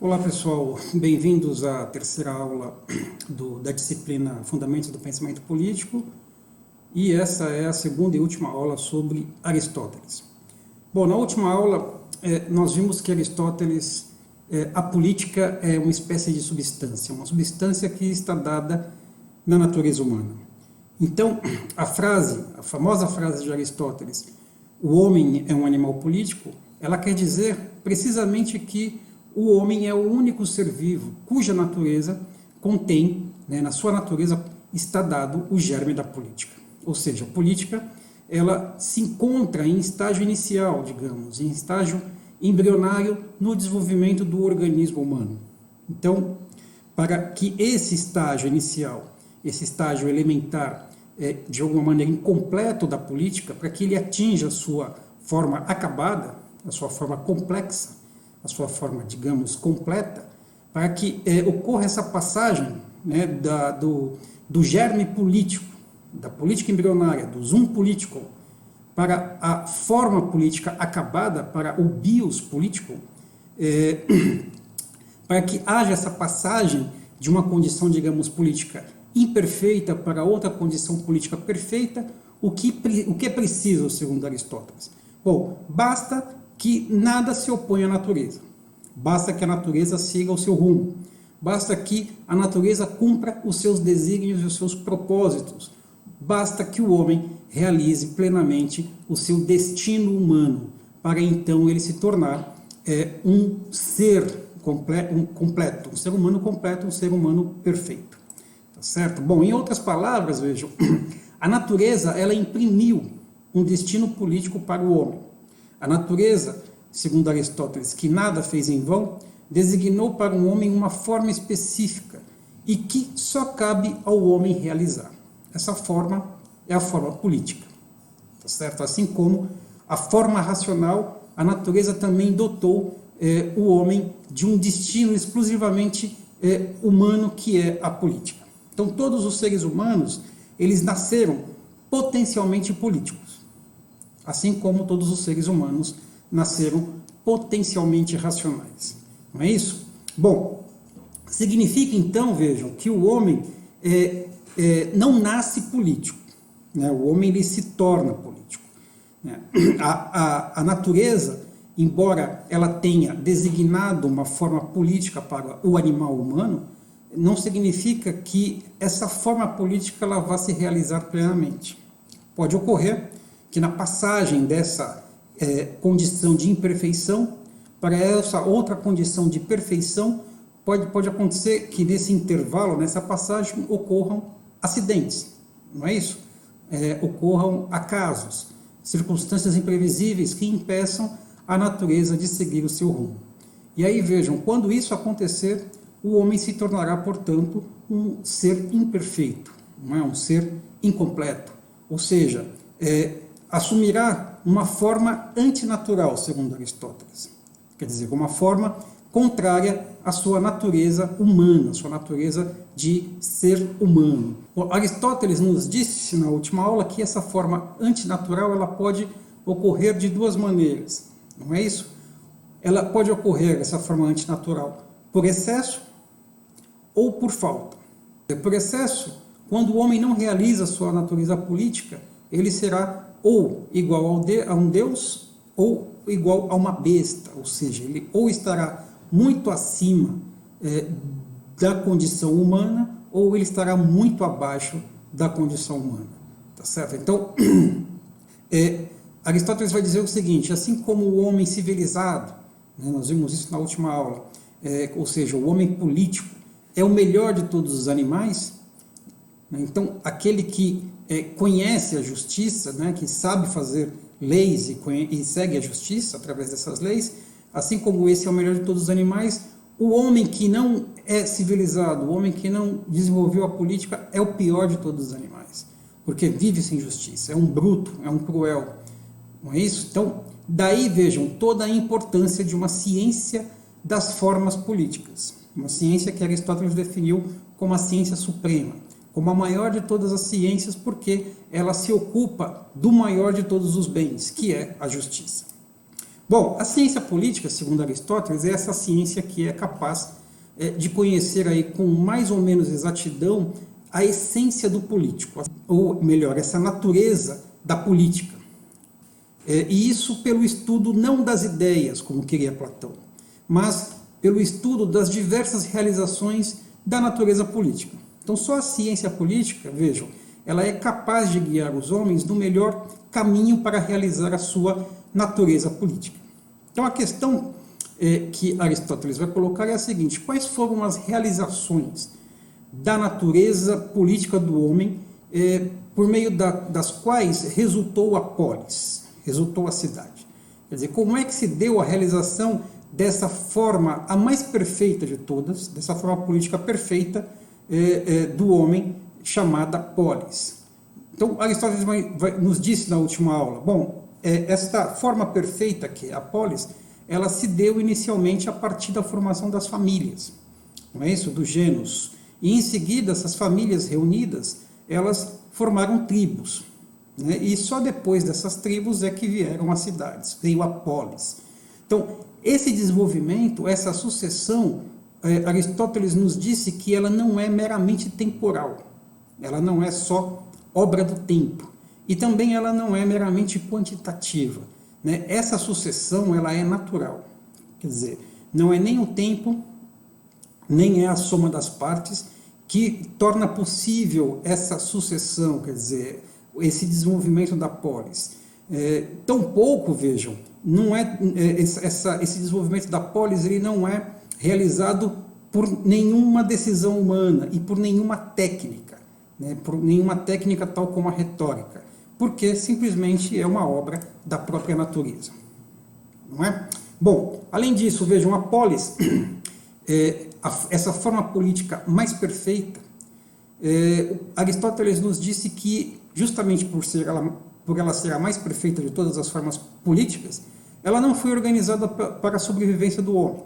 Olá pessoal, bem-vindos à terceira aula da disciplina Fundamentos do Pensamento Político, e essa é a segunda e última aula sobre Aristóteles. Bom, na última aula nós vimos que Aristóteles, a política é uma espécie de substância, uma substância que está dada na natureza humana. Então, a famosa frase de Aristóteles, o homem é um animal político, ela quer dizer precisamente que o homem é o único ser vivo cuja natureza contém, na sua natureza está dado o germe da política. Ou seja, a política ela se encontra em estágio inicial, digamos, em estágio embrionário no desenvolvimento do organismo humano. Então, para que esse estágio inicial, esse estágio elementar, de alguma maneira incompleto da política, para que ele atinja a sua forma acabada, a sua forma complexa, a sua forma, digamos, completa, para que ocorra essa passagem do germe político, da política embrionária, do zoom político, para a forma política acabada, para o bios político, para que haja essa passagem de uma condição, digamos, política imperfeita para outra condição política perfeita. O que é preciso, segundo Aristóteles? Bom, basta que nada se oponha à natureza. Basta que a natureza siga o seu rumo. Basta que a natureza cumpra os seus desígnios e os seus propósitos. Basta que o homem realize plenamente o seu destino humano, para então ele se tornar um ser completo, um ser humano completo, um ser humano perfeito. Tá certo? Bom, em outras palavras, vejam, a natureza ela imprimiu um destino político para o homem. A natureza, segundo Aristóteles, que nada fez em vão, designou para um homem uma forma específica e que só cabe ao homem realizar. Essa forma é a forma política, tá certo? Assim como a forma racional, a natureza também dotou o homem de um destino exclusivamente humano, que é a política. Então, todos os seres humanos, eles nasceram potencialmente políticos, assim como todos os seres humanos nasceram potencialmente racionais. Não é isso? Bom, significa então, vejam, que o homem não nasce político, né? O homem ele se torna político, né? A natureza, embora ela tenha designado uma forma política para o animal humano, não significa que essa forma política ela vá se realizar plenamente. Pode ocorrer que na passagem dessa condição de imperfeição para essa outra condição de perfeição, pode acontecer que nesse intervalo, nessa passagem, ocorram acidentes, não é isso? Ocorram acasos, circunstâncias imprevisíveis que impeçam a natureza de seguir o seu rumo. E aí vejam, quando isso acontecer, o homem se tornará, portanto, um ser imperfeito, não é? Um ser incompleto, ou seja, assumirá uma forma antinatural, segundo Aristóteles. Quer dizer, uma forma contrária à sua natureza humana, à sua natureza de ser humano. Aristóteles nos disse na última aula que essa forma antinatural ela pode ocorrer de duas maneiras, não é isso? Ela pode ocorrer, essa forma antinatural, por excesso ou por falta. Por excesso, quando o homem não realiza a sua natureza política, ele será ou igual a um deus ou igual a uma besta, ou seja, ele ou estará muito acima da condição humana ou ele estará muito abaixo da condição humana, tá certo? Então, Aristóteles vai dizer o seguinte: assim como o homem civilizado, né, nós vimos isso na última aula, ou seja, o homem político é o melhor de todos os animais, né, então aquele que conhece a justiça, né, que sabe fazer leis e segue a justiça através dessas leis, assim como esse é o melhor de todos os animais, o homem que não é civilizado, o homem que não desenvolveu a política é o pior de todos os animais, porque vive sem justiça, é um bruto, é um cruel, não é isso? Então, daí vejam toda a importância de uma ciência das formas políticas, uma ciência que Aristóteles definiu como a ciência suprema, como a maior de todas as ciências, porque ela se ocupa do maior de todos os bens, que é a justiça. Bom, a ciência política, segundo Aristóteles, é essa ciência que é capaz de conhecer aí com mais ou menos exatidão a essência do político, ou melhor, essa natureza da política. E isso pelo estudo não das ideias, como queria Platão, mas pelo estudo das diversas realizações da natureza política. Então, só a ciência política, vejam, ela é capaz de guiar os homens no melhor caminho para realizar a sua natureza política. Então, a questão que Aristóteles vai colocar é a seguinte: quais foram as realizações da natureza política do homem por meio das quais resultou a polis, resultou a cidade? Quer dizer, como é que se deu a realização dessa forma, a mais perfeita de todas, dessa forma política perfeita do homem, chamada polis? Então, Aristóteles nos disse na última aula, bom, esta forma perfeita que é a polis, ela se deu inicialmente a partir da formação das famílias, não é isso? Do gênus. E em seguida, essas famílias reunidas, elas formaram tribos, né? E só depois dessas tribos é que vieram as cidades, veio a polis. Então, esse desenvolvimento, essa sucessão, Aristóteles nos disse que ela não é meramente temporal, ela não é só obra do tempo, e também ela não é meramente quantitativa, né? Essa sucessão, ela é natural, quer dizer, não é nem o tempo, nem é a soma das partes que torna possível essa sucessão, quer dizer, esse desenvolvimento da polis. Tampouco, vejam, não esse desenvolvimento da polis, ele não é realizado por nenhuma decisão humana e por nenhuma técnica, né, por nenhuma técnica tal como a retórica, porque simplesmente é uma obra da própria natureza, não é? Bom, além disso, vejam, a polis, essa forma política mais perfeita, Aristóteles nos disse que, justamente por ela ser a mais perfeita de todas as formas políticas, ela não foi organizada para a sobrevivência do homem.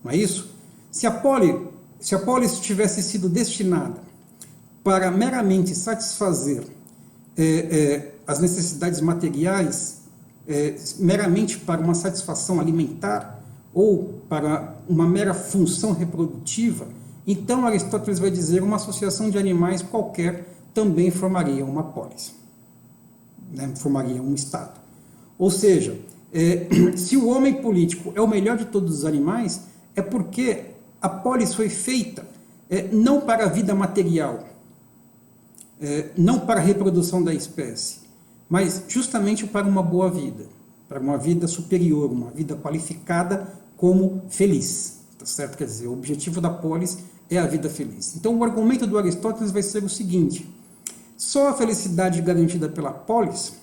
Não é isso? Se a polis tivesse sido destinada para meramente satisfazer as necessidades materiais, meramente para uma satisfação alimentar ou para uma mera função reprodutiva, então Aristóteles vai dizer uma associação de animais qualquer também formaria uma polis, né? Formaria um Estado. Ou seja, se o homem político é o melhor de todos os animais, é porque a polis foi feita não para a vida material, não para a reprodução da espécie, mas justamente para uma boa vida, para uma vida superior, uma vida qualificada como feliz, tá certo? Quer dizer, o objetivo da polis é a vida feliz. Então, o argumento do Aristóteles vai ser o seguinte: só a felicidade garantida pela polis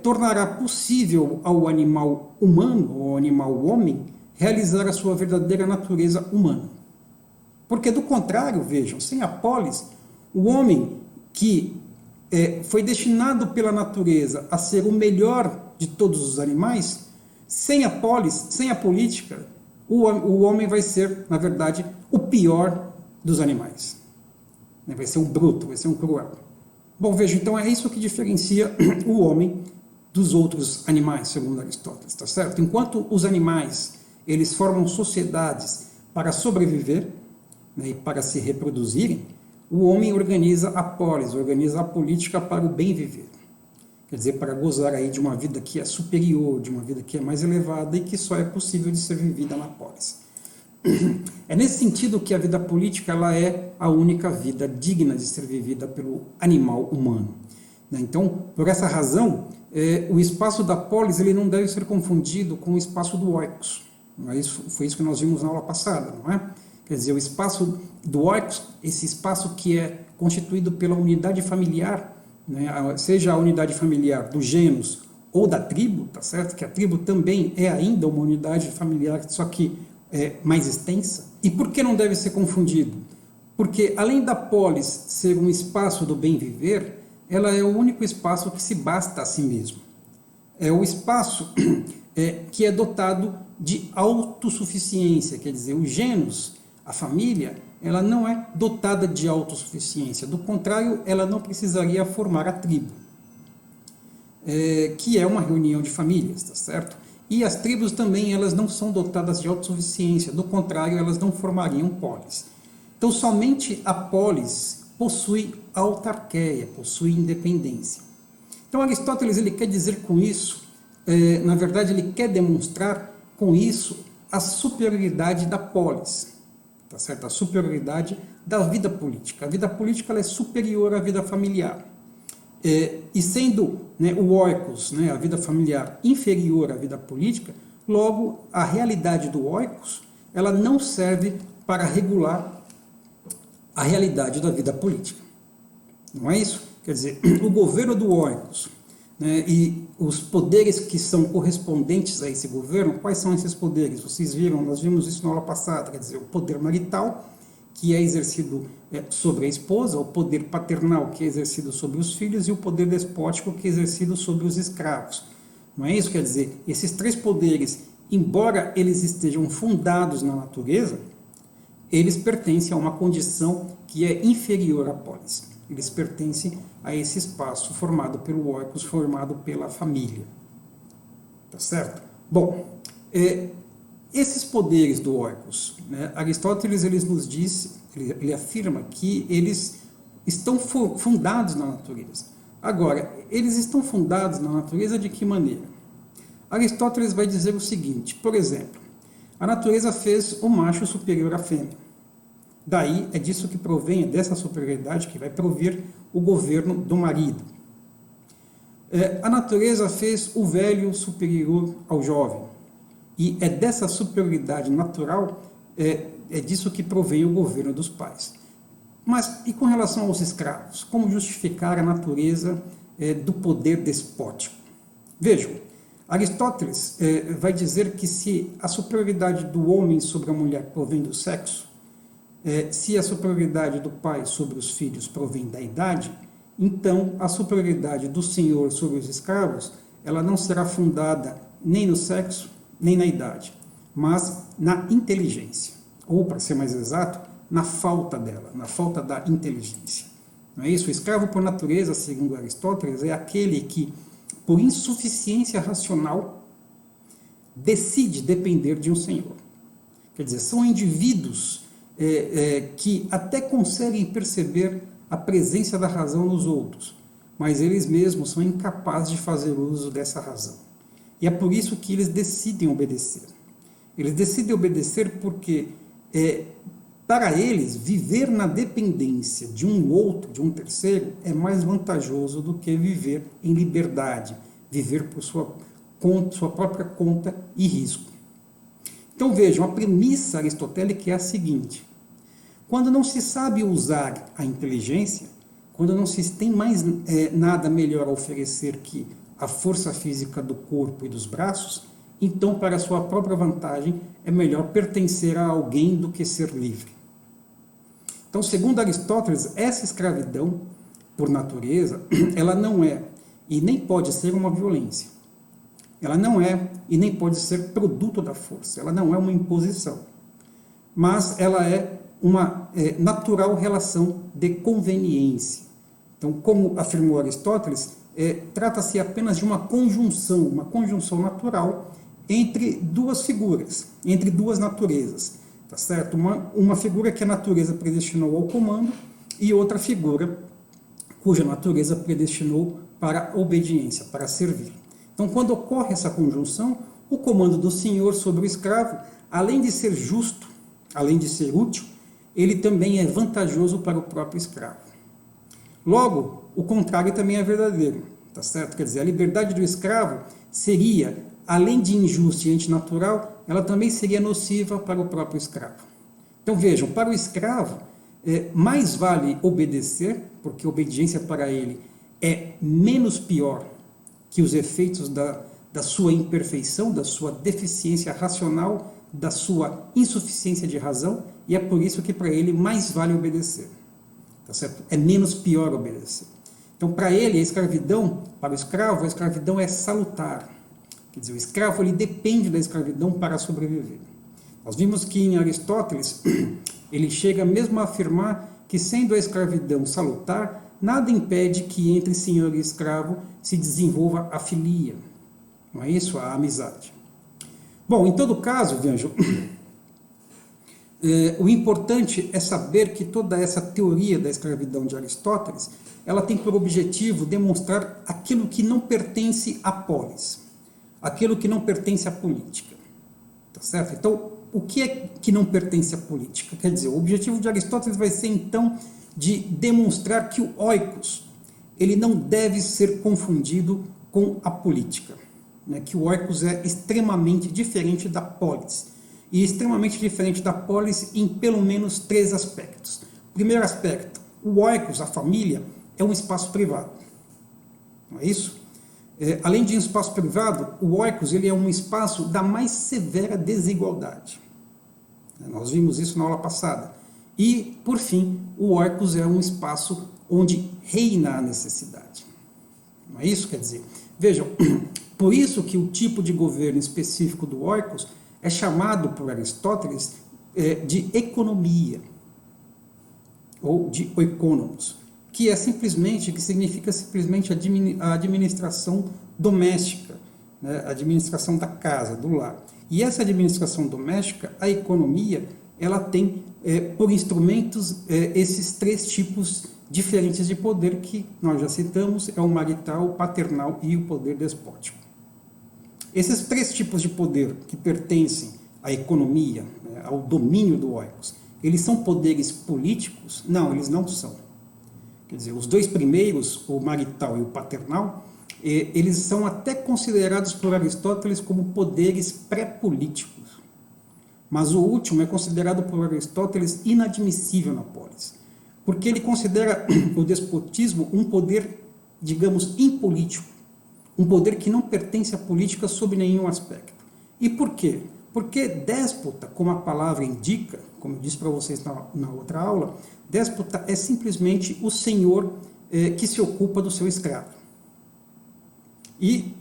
tornará possível ao animal humano, ou ao animal homem, realizar a sua verdadeira natureza humana. Porque, do contrário, vejam, sem a polis, o homem que foi destinado pela natureza a ser o melhor de todos os animais, sem a polis, sem a política, o homem vai ser, na verdade, o pior dos animais. Vai ser um bruto, vai ser um cruel. Bom, veja, então é isso que diferencia o homem dos outros animais, segundo Aristóteles, tá certo? Enquanto os animais, eles formam sociedades para sobreviver, né, e para se reproduzirem, o homem organiza a polis, organiza a política para o bem viver. Quer dizer, para gozar aí de uma vida que é superior, de uma vida que é mais elevada e que só é possível de ser vivida na polis. É nesse sentido que a vida política ela é a única vida digna de ser vivida pelo animal humano. Então, por essa razão, o espaço da polis ele não deve ser confundido com o espaço do oikos. Foi isso que nós vimos na aula passada, não é? Quer dizer, o espaço do oikos, esse espaço que é constituído pela unidade familiar, né, seja a unidade familiar do gênus ou da tribo, tá certo? Que a tribo também é ainda uma unidade familiar, só que mais extensa. E por que não deve ser confundido? Porque, além da polis ser um espaço do bem viver, ela é o único espaço que se basta a si mesmo. É o espaço que é dotado de autossuficiência, quer dizer, o gênus, a família, ela não é dotada de autossuficiência, do contrário, ela não precisaria formar a tribo. que é uma reunião de famílias, tá certo? E as tribos também, elas não são dotadas de autossuficiência, do contrário, elas não formariam polis. Então, somente a polis possui autarquia, possui independência. Então, Aristóteles, ele quer dizer com isso, na verdade, ele quer demonstrar com isso a superioridade da polis, tá certo? A superioridade da vida política. A vida política ela é superior à vida familiar. E sendo, né, o oikos, né, a vida familiar, inferior à vida política, logo, a realidade do oikos, ela não serve para regular a realidade da vida política. Não é isso? Quer dizer, o governo do oikos, né, e os poderes que são correspondentes a esse governo, quais são esses poderes? Vocês viram, nós vimos isso na aula passada, quer dizer, o poder marital, que é exercido sobre a esposa, o poder paternal, que é exercido sobre os filhos, e o poder despótico, que é exercido sobre os escravos. Não é isso? Quer dizer, esses três poderes, embora eles estejam fundados na natureza, eles pertencem a uma condição que é inferior à polis. Eles pertencem a esse espaço formado pelo oikos, formado pela família. Tá certo? Bom, esses poderes do oikos, né, Aristóteles ele nos diz, ele afirma que eles estão fundados na natureza. Agora, eles estão fundados na natureza de que maneira? Aristóteles vai dizer o seguinte, por exemplo, a natureza fez o macho superior à fêmea. Daí é disso que provém, dessa superioridade que vai provir o governo do marido. A natureza fez o velho superior ao jovem. E é dessa superioridade natural, é disso que provém o governo dos pais. Mas e com relação aos escravos? Como justificar a natureza do poder despótico? Vejam, Aristóteles vai dizer que se a superioridade do homem sobre a mulher provém do sexo, se a superioridade do pai sobre os filhos provém da idade, então a superioridade do senhor sobre os escravos, ela não será fundada nem no sexo, nem na idade, mas na inteligência, ou, para ser mais exato, na falta dela, na falta da inteligência. Não é isso? O escravo, por natureza, segundo Aristóteles, é aquele que, por insuficiência racional, decide depender de um senhor. Quer dizer, são indivíduos que até conseguem perceber a presença da razão nos outros, mas eles mesmos são incapazes de fazer uso dessa razão. E é por isso que eles decidem obedecer. Eles decidem obedecer porque, para eles, viver na dependência de um outro, de um terceiro, é mais vantajoso do que viver em liberdade, viver por sua própria conta e risco. Então vejam, a premissa aristotélica é a seguinte: quando não se sabe usar a inteligência, quando não se tem mais nada melhor a oferecer que a força física do corpo e dos braços, então, para a sua própria vantagem, é melhor pertencer a alguém do que ser livre. Então, segundo Aristóteles, essa escravidão, por natureza, ela não é e nem pode ser uma violência. Ela não é e nem pode ser produto da força. Ela não é uma imposição. Mas ela é uma natural relação de conveniência. Então, como afirmou Aristóteles, trata-se apenas de uma conjunção natural entre duas figuras, entre duas naturezas, tá certo? Uma figura que a natureza predestinou ao comando e outra figura cuja natureza predestinou para a obediência, para servir. Então, quando ocorre essa conjunção, o comando do senhor sobre o escravo, além de ser justo, além de ser útil, ele também é vantajoso para o próprio escravo. Logo, o contrário também é verdadeiro, tá certo? Quer dizer, a liberdade do escravo seria, além de injusta e antinatural, ela também seria nociva para o próprio escravo. Então vejam, para o escravo, mais vale obedecer, porque a obediência para ele é menos pior que os efeitos da sua imperfeição, da sua deficiência racional, da sua insuficiência de razão, e é por isso que para ele mais vale obedecer. Tá certo? É menos pior obedecer. Então, para ele, a escravidão, para o escravo, a escravidão é salutar. Quer dizer, o escravo ele depende da escravidão para sobreviver. Nós vimos que em Aristóteles, ele chega mesmo a afirmar que, sendo a escravidão salutar, nada impede que entre senhor e escravo se desenvolva a filia, não é isso? A amizade. Bom, em todo caso, vejam, o importante é saber que toda essa teoria da escravidão de Aristóteles, ela tem por objetivo demonstrar aquilo que não pertence à polis, aquilo que não pertence à política, tá certo? Então, o que é que não pertence à política? Quer dizer, o objetivo de Aristóteles vai ser, então, de demonstrar que o oikos, ele não deve ser confundido com a política, né? Que o oikos é extremamente diferente da polis, e extremamente diferente da polis em pelo menos 3 aspectos. Primeiro aspecto, o oikos, a família, é um espaço privado, não é isso? Além de um espaço privado, o oikos ele é um espaço da mais severa desigualdade. Nós vimos isso na aula passada. E, por fim, o oikos é um espaço onde reina a necessidade. Não é isso? Quer dizer, vejam, por isso que o tipo de governo específico do oikos é chamado por Aristóteles de economia, ou de oikonomos, que significa simplesmente a administração doméstica, né? A administração da casa, do lar. E essa administração doméstica, a economia, ela tem por instrumentos esses 3 tipos diferentes de poder que nós já citamos, é o marital, o paternal e o poder despótico. Esses 3 tipos de poder que pertencem à economia, né, ao domínio do oikos, eles são poderes políticos? Não, eles não são. Quer dizer, os 2 primeiros, o marital e o paternal, eles são até considerados por Aristóteles como poderes pré-políticos. Mas o último é considerado por Aristóteles inadmissível na polis, porque ele considera o despotismo um poder, digamos, impolítico, um poder que não pertence à política sob nenhum aspecto. E por quê? Porque déspota, como a palavra indica, como eu disse para vocês na outra aula, déspota é simplesmente o senhor que se ocupa do seu escravo. E,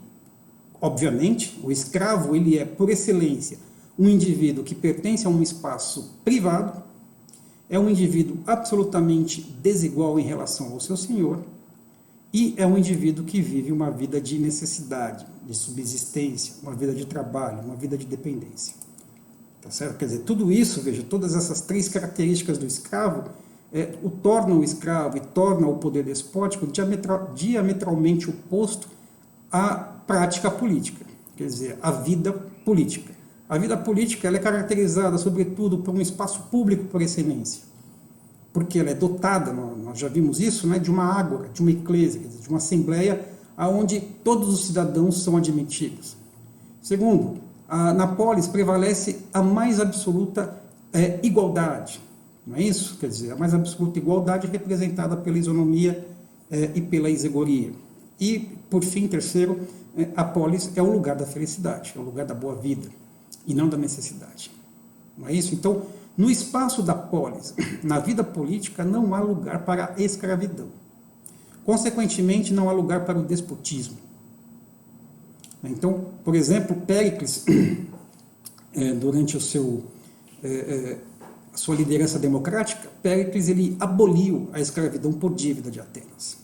obviamente, o escravo ele é, por excelência, um indivíduo que pertence a um espaço privado, é um indivíduo absolutamente desigual em relação ao seu senhor, e é um indivíduo que vive uma vida de necessidade, de subsistência, uma vida de trabalho, uma vida de dependência. Tá certo? Quer dizer, tudo isso, veja, todas essas 3 características do escravo o tornam o escravo e tornam o poder despótico diametralmente oposto à prática política, quer dizer, à vida política. A vida política ela é caracterizada, sobretudo, por um espaço público por excelência, porque ela é dotada, nós já vimos isso, né, de uma ágora, de uma eclésia, de uma assembleia onde todos os cidadãos são admitidos. Segundo, na polis prevalece a mais absoluta igualdade, não é isso? Quer dizer, a mais absoluta igualdade representada pela isonomia e pela isegoria. E, por fim, terceiro, a polis é o lugar da felicidade, é o lugar da boa vida, e não da necessidade. Não é isso? Então, no espaço da polis, na vida política, não há lugar para a escravidão. Consequentemente, não há lugar para o despotismo. Então, por exemplo, Péricles, durante a sua liderança democrática, Péricles ele aboliu a escravidão por dívida de Atenas.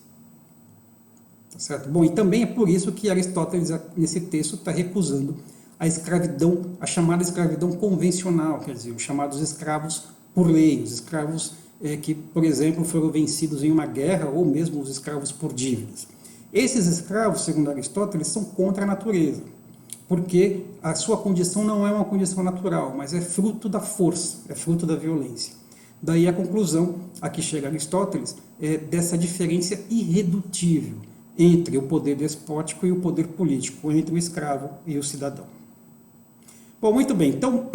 Tá certo? Bom, e também é por isso que Aristóteles, nesse texto, está recusando a escravidão, a chamada escravidão convencional, quer dizer, os chamados escravos por lei, os escravos que, por exemplo, foram vencidos em uma guerra, ou mesmo os escravos por dívidas. Esses escravos, segundo Aristóteles, são contra a natureza, porque a sua condição não é uma condição natural, mas é fruto da força, é fruto da violência. Daí a conclusão a que chega Aristóteles é dessa diferença irredutível entre o poder despótico e o poder político, entre o escravo e o cidadão. Bom, muito bem, então,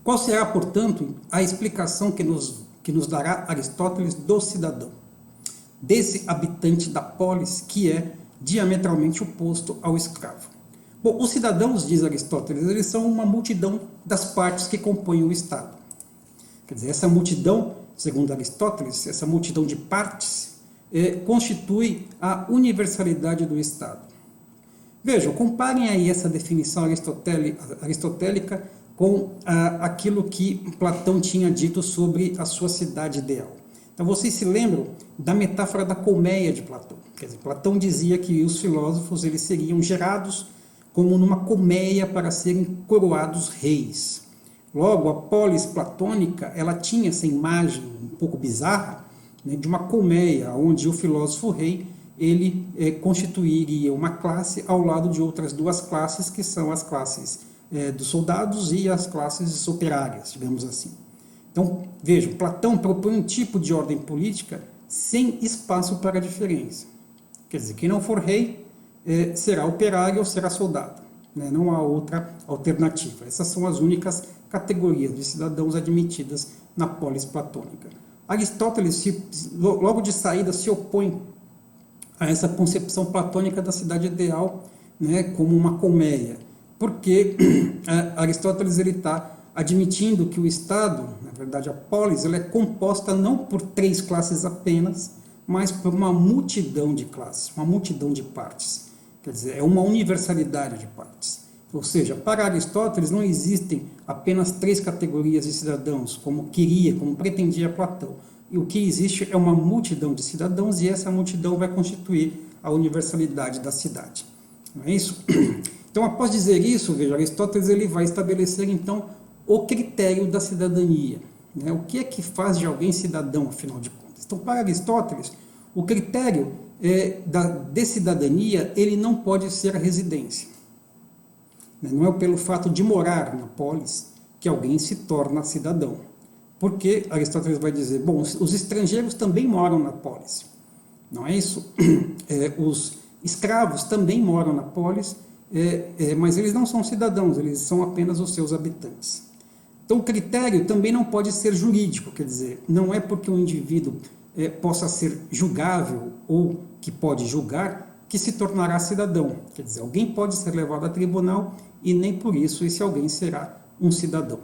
qual será, portanto, a explicação que nos dará Aristóteles do cidadão, desse habitante da polis que é diametralmente oposto ao escravo? Bom, os cidadãos, diz Aristóteles, eles são uma multidão das partes que compõem o Estado. Quer dizer, essa multidão, segundo Aristóteles, essa multidão de partes, constitui a universalidade do Estado. Vejam, comparem aí essa definição aristotélica com aquilo que Platão tinha dito sobre a sua cidade ideal. Então vocês se lembram da metáfora da colmeia de Platão. Quer dizer, Platão dizia que os filósofos eles seriam gerados como numa colmeia para serem coroados reis. Logo, a polis platônica ela tinha essa imagem um pouco bizarra, né, de uma colmeia, onde o filósofo rei ele constituiria uma classe ao lado de outras duas classes, que são as classes dos soldados e as classes operárias, digamos assim. Então, vejam, Platão propõe um tipo de ordem política sem espaço para a diferença. Quer dizer, quem não for rei será operário ou será soldado, né? Não há outra alternativa. Essas são as únicas categorias de cidadãos admitidas na polis platônica. Aristóteles, logo de saída, se opõe a essa concepção platônica da cidade ideal, né, como uma colmeia, porque Aristóteles está admitindo que o Estado, na verdade a polis, ela é composta não por 3 classes apenas, mas por uma multidão de classes, uma multidão de partes. Quer dizer, é uma universalidade de partes. Ou seja, para Aristóteles não existem apenas 3 categorias de cidadãos, como pretendia Platão. E o que existe é uma multidão de cidadãos, e essa multidão vai constituir a universalidade da cidade. Não é isso? Então, após dizer isso, veja, Aristóteles ele vai estabelecer, então, o critério da cidadania. Né? O que é que faz de alguém cidadão, afinal de contas? Então, para Aristóteles, o critério de cidadania ele não pode ser a residência. Não é pelo fato de morar na polis que alguém se torna cidadão. Porque Aristóteles vai dizer, bom, os estrangeiros também moram na polis. Não é isso? Os escravos também moram na polis, mas eles não são cidadãos, eles são apenas os seus habitantes. Então, o critério também não pode ser jurídico, quer dizer, não é porque um indivíduo possa ser julgável ou que pode julgar que se tornará cidadão. Quer dizer, alguém pode ser levado a tribunal e nem por isso esse alguém será um cidadão.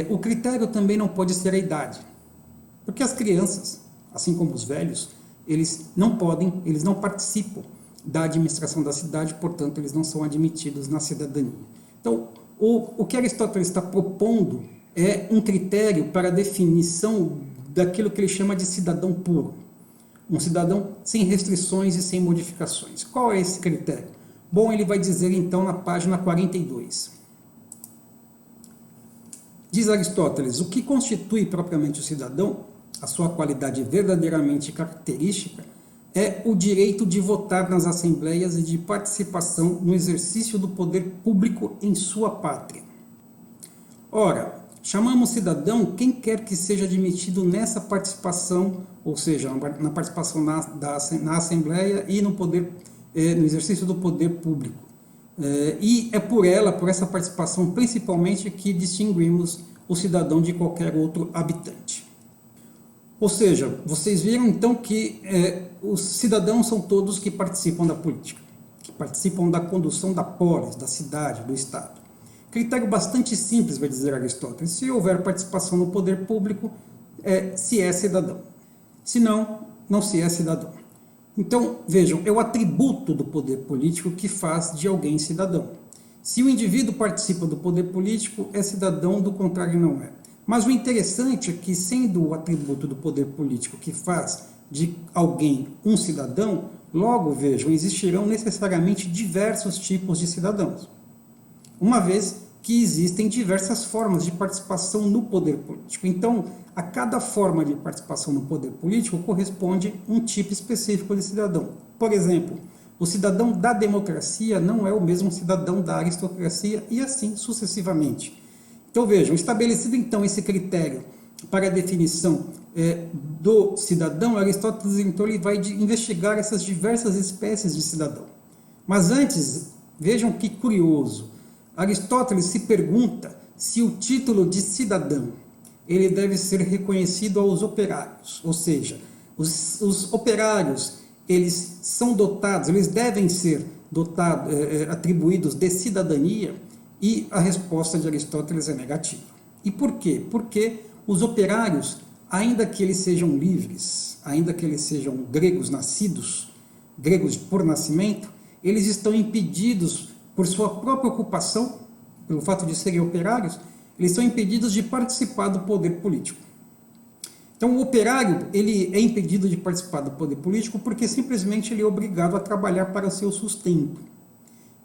O critério também não pode ser a idade, porque as crianças, assim como os velhos, eles não participam da administração da cidade, portanto, eles não são admitidos na cidadania. Então, o que Aristóteles está propondo é um critério para a definição daquilo que ele chama de cidadão puro, um cidadão sem restrições e sem modificações. Qual é esse critério? Bom, ele vai dizer então na página 42. Diz Aristóteles, o que constitui propriamente o cidadão, a sua qualidade verdadeiramente característica, é o direito de votar nas assembleias e de participação no exercício do poder público em sua pátria. Ora, chamamos cidadão quem quer que seja admitido nessa participação, ou seja, na participação na assembleia e no exercício do poder público. E é por essa participação principalmente, que distinguimos o cidadão de qualquer outro habitante. Ou seja, vocês viram então que os cidadãos são todos que participam da política, que participam da condução da polis, da cidade, do Estado. Critério bastante simples, vai dizer Aristóteles, se houver participação no poder público, se é cidadão. Se não, não se é cidadão. Então, vejam, é o atributo do poder político que faz de alguém cidadão. Se o indivíduo participa do poder político, é cidadão, do contrário não é. Mas o interessante é que, sendo o atributo do poder político que faz de alguém um cidadão, logo, vejam, existirão necessariamente diversos tipos de cidadãos, uma vez que existem diversas formas de participação no poder político. Então, a cada forma de participação no poder político corresponde um tipo específico de cidadão. Por exemplo, o cidadão da democracia não é o mesmo cidadão da aristocracia, e assim sucessivamente. Então vejam, estabelecido então esse critério para a definição do cidadão, Aristóteles então ele vai investigar essas diversas espécies de cidadão. Mas antes, vejam que curioso, Aristóteles se pergunta se o título de cidadão ele deve ser reconhecido aos operários, ou seja, os operários eles são dotados, eles devem ser atribuídos de cidadania, e a resposta de Aristóteles é negativa. E por quê? Porque os operários, ainda que eles sejam livres, ainda que eles sejam gregos nascidos, gregos por nascimento, eles estão impedidos, por sua própria ocupação, pelo fato de serem operários, eles são impedidos de participar do poder político. Então, o operário ele é impedido de participar do poder político porque simplesmente ele é obrigado a trabalhar para seu sustento.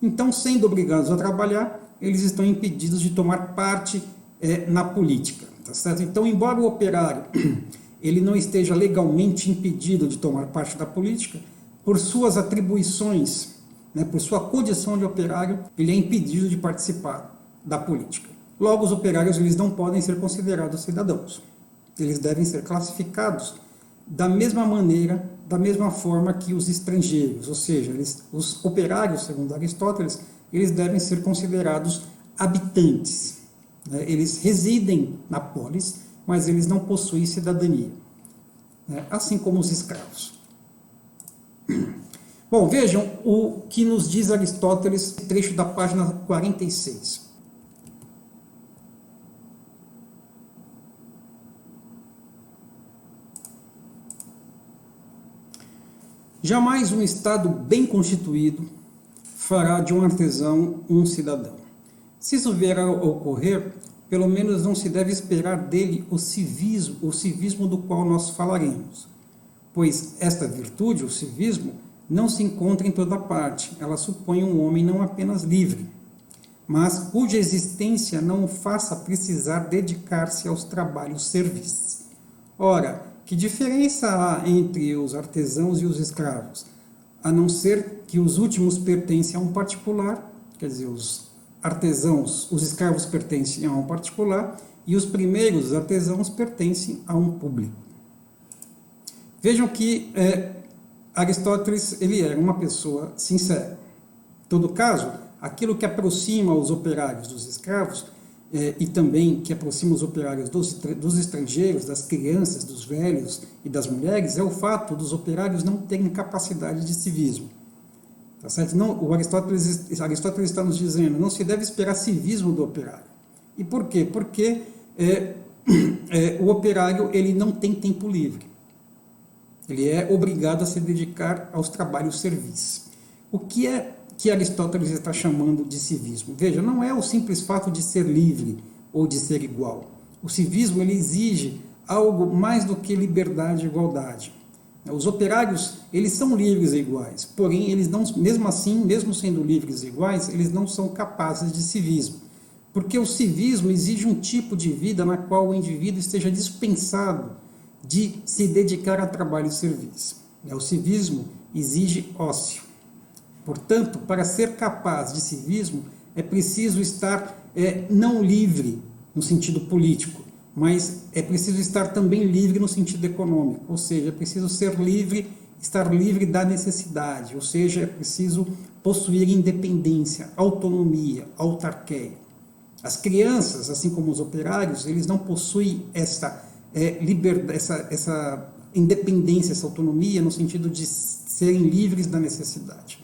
Então, sendo obrigados a trabalhar, eles estão impedidos de tomar parte na política. Tá certo? Então, embora o operário ele não esteja legalmente impedido de tomar parte da política, por suas atribuições, né, por sua condição de operário, ele é impedido de participar da política. Logo, os operários eles não podem ser considerados cidadãos. Eles devem ser classificados da mesma maneira, da mesma forma que os estrangeiros, ou seja, os operários, segundo Aristóteles, eles devem ser considerados habitantes. Né? Eles residem na polis, mas eles não possuem cidadania, né? Assim como os escravos. Bom, vejam o que nos diz Aristóteles, trecho da página 46. Jamais um Estado bem constituído fará de um artesão um cidadão. Se isso vier a ocorrer, pelo menos não se deve esperar dele o civismo do qual nós falaremos, pois esta virtude, o civismo, não se encontra em toda parte. Ela supõe um homem não apenas livre, mas cuja existência não o faça precisar dedicar-se aos trabalhos serviços. Ora, que diferença há entre os artesãos e os escravos? A não ser que os últimos pertencem a um particular, quer dizer, os artesãos, os escravos pertencem a um particular e os primeiros artesãos pertencem a um público. Vejam que Aristóteles ele era uma pessoa sincera. Em todo caso, aquilo que aproxima os operários dos escravos e também que aproxima os operários dos estrangeiros, das crianças, dos velhos e das mulheres, é o fato dos operários não terem capacidade de civismo. Tá certo? Não, Aristóteles está nos dizendo, não se deve esperar civismo do operário. E por quê? Porque o operário ele não tem tempo livre. Ele é obrigado a se dedicar aos trabalhos serviços. O que é que Aristóteles está chamando de civismo? Veja, não é o simples fato de ser livre ou de ser igual. O civismo ele exige algo mais do que liberdade e igualdade. Os operários, eles são livres e iguais, porém, eles não, mesmo assim, mesmo sendo livres e iguais, eles não são capazes de civismo. Porque o civismo exige um tipo de vida na qual o indivíduo esteja dispensado de se dedicar a trabalho e serviço. O civismo exige ócio. Portanto, para ser capaz de civismo, é preciso estar não livre no sentido político, mas é preciso estar também livre no sentido econômico, ou seja, é preciso ser livre, estar livre da necessidade, ou seja, é preciso possuir independência, autonomia, autarquia. As crianças, assim como os operários, eles não possuem essa liberdade, essa independência, essa autonomia no sentido de serem livres da necessidade.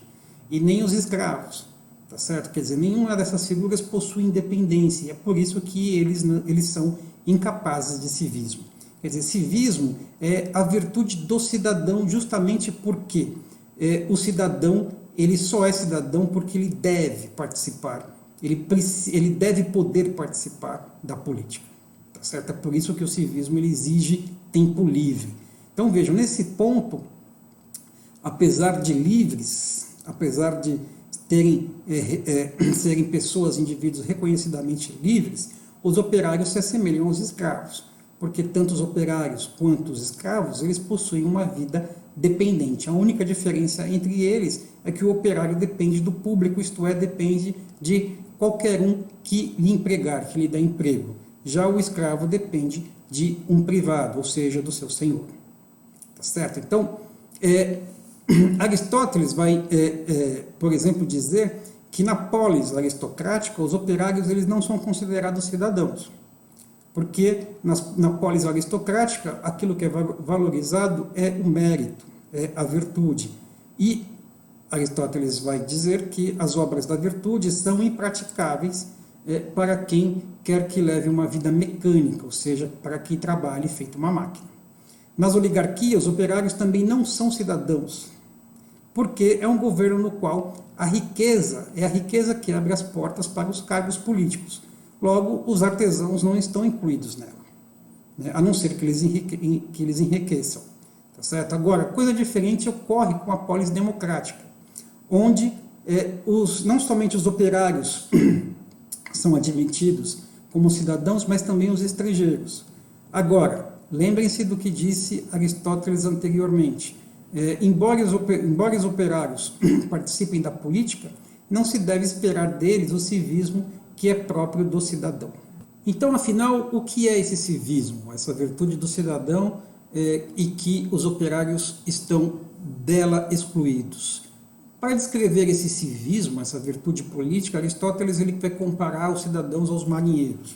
E nem os escravos, tá certo? Quer dizer, nenhuma dessas figuras possui independência, e é por isso que eles são incapazes de civismo. Quer dizer, civismo é a virtude do cidadão justamente porque o cidadão ele só é cidadão porque ele deve participar, ele deve poder participar da política. Tá certo? É por isso que o civismo ele exige tempo livre. Então vejam, nesse ponto, apesar de livres, apesar de serem pessoas, indivíduos reconhecidamente livres, os operários se assemelham aos escravos, porque tanto os operários quanto os escravos, eles possuem uma vida dependente. A única diferença entre eles é que o operário depende do público, isto é, depende de qualquer um que lhe empregar, que lhe dê emprego. Já o escravo depende de um privado, ou seja, do seu senhor. Tá certo? Então, Aristóteles vai, por exemplo, dizer que na polis aristocrática os operários eles não são considerados cidadãos, porque na polis aristocrática aquilo que é valorizado é o mérito, é a virtude. E Aristóteles vai dizer que as obras da virtude são impraticáveis para quem quer que leve uma vida mecânica, ou seja, para quem trabalhe feito uma máquina. Nas oligarquias, os operários também não são cidadãos, porque é um governo no qual a riqueza é a riqueza que abre as portas para os cargos políticos. Logo, os artesãos não estão incluídos nela. né? A não ser que eles enriqueçam. Tá certo? Agora, coisa diferente ocorre com a polis democrática, onde não somente os operários são admitidos como cidadãos, mas também os estrangeiros. Agora, lembrem-se do que disse Aristóteles anteriormente. Embora os operários participem da política, não se deve esperar deles o civismo que é próprio do cidadão. Então, afinal, o que é esse civismo? Essa virtude do cidadão e que os operários estão dela excluídos. Para descrever esse civismo, essa virtude política, Aristóteles ele vai comparar os cidadãos aos marinheiros.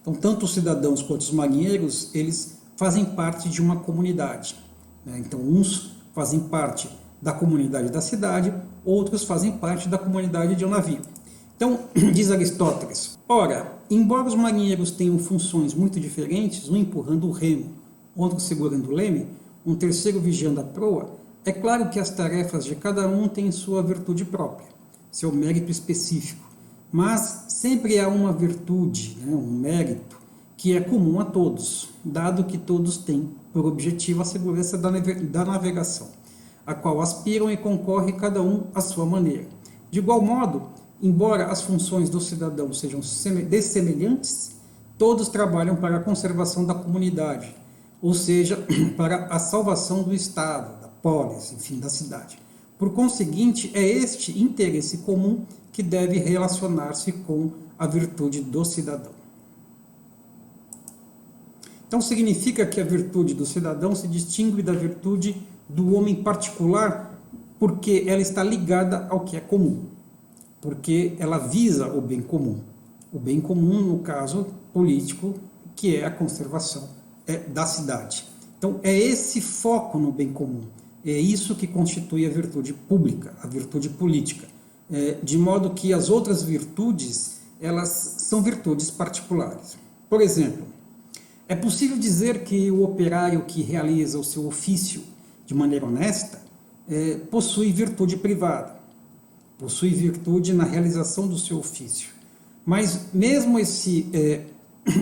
Então, tanto os cidadãos quanto os marinheiros, eles fazem parte de uma comunidade, né? Então, uns fazem parte da comunidade da cidade, outros fazem parte da comunidade de um navio. Então, diz Aristóteles, ora, embora os marinheiros tenham funções muito diferentes, um empurrando o remo, outro segurando o leme, um terceiro vigiando a proa, é claro que as tarefas de cada um têm sua virtude própria, seu mérito específico, mas sempre há uma virtude, né, um mérito, que é comum a todos, dado que todos têm por objetivo a segurança da navegação, a qual aspiram e concorre cada um à sua maneira. De igual modo, embora as funções do cidadão sejam dessemelhantes, todos trabalham para a conservação da comunidade, ou seja, para a salvação do Estado, da polis, enfim, da cidade. Por conseguinte, é este interesse comum que deve relacionar-se com a virtude do cidadão. Então, significa que a virtude do cidadão se distingue da virtude do homem particular porque ela está ligada ao que é comum, porque ela visa o bem comum. O bem comum, no caso político, que é a conservação da cidade. Então, é esse foco no bem comum, é isso que constitui a virtude pública, a virtude política, de modo que as outras virtudes, elas são virtudes particulares. Por exemplo, é possível dizer que o operário que realiza o seu ofício de maneira honesta possui virtude privada, possui virtude na realização do seu ofício. Mas mesmo esse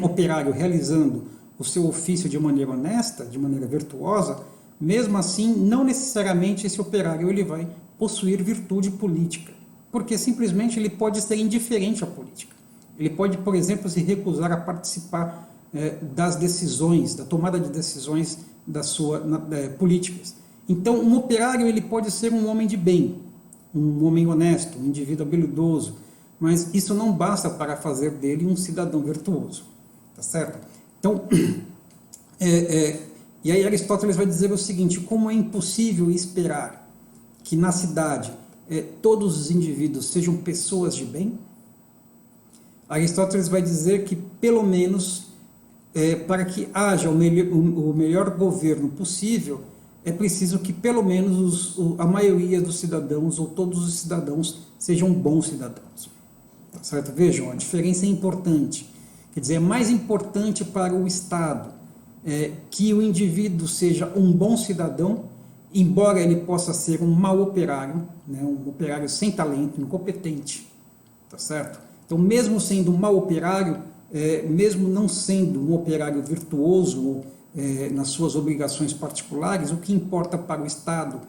operário realizando o seu ofício de maneira honesta, de maneira virtuosa, mesmo assim, não necessariamente esse operário ele vai possuir virtude política, porque simplesmente ele pode ser indiferente à política. Ele pode, por exemplo, se recusar a participar das decisões, da tomada de decisões políticas. Então, um operário ele pode ser um homem de bem, um homem honesto, um indivíduo habilidoso, mas isso não basta para fazer dele um cidadão virtuoso, tá certo? Então, e aí Aristóteles vai dizer o seguinte, como é impossível esperar que na cidade todos os indivíduos sejam pessoas de bem, Aristóteles vai dizer que, pelo menos, para que haja o melhor governo possível, é preciso que, pelo menos, a maioria dos cidadãos, ou todos os cidadãos, sejam bons cidadãos. Tá certo? Vejam, a diferença é importante. Quer dizer, é mais importante para o Estado que o indivíduo seja um bom cidadão, embora ele possa ser um mau operário, né, um operário sem talento, incompetente. Tá certo? Então, mesmo sendo um mau operário, mesmo não sendo um operário virtuoso nas suas obrigações particulares, o que importa para o Estado,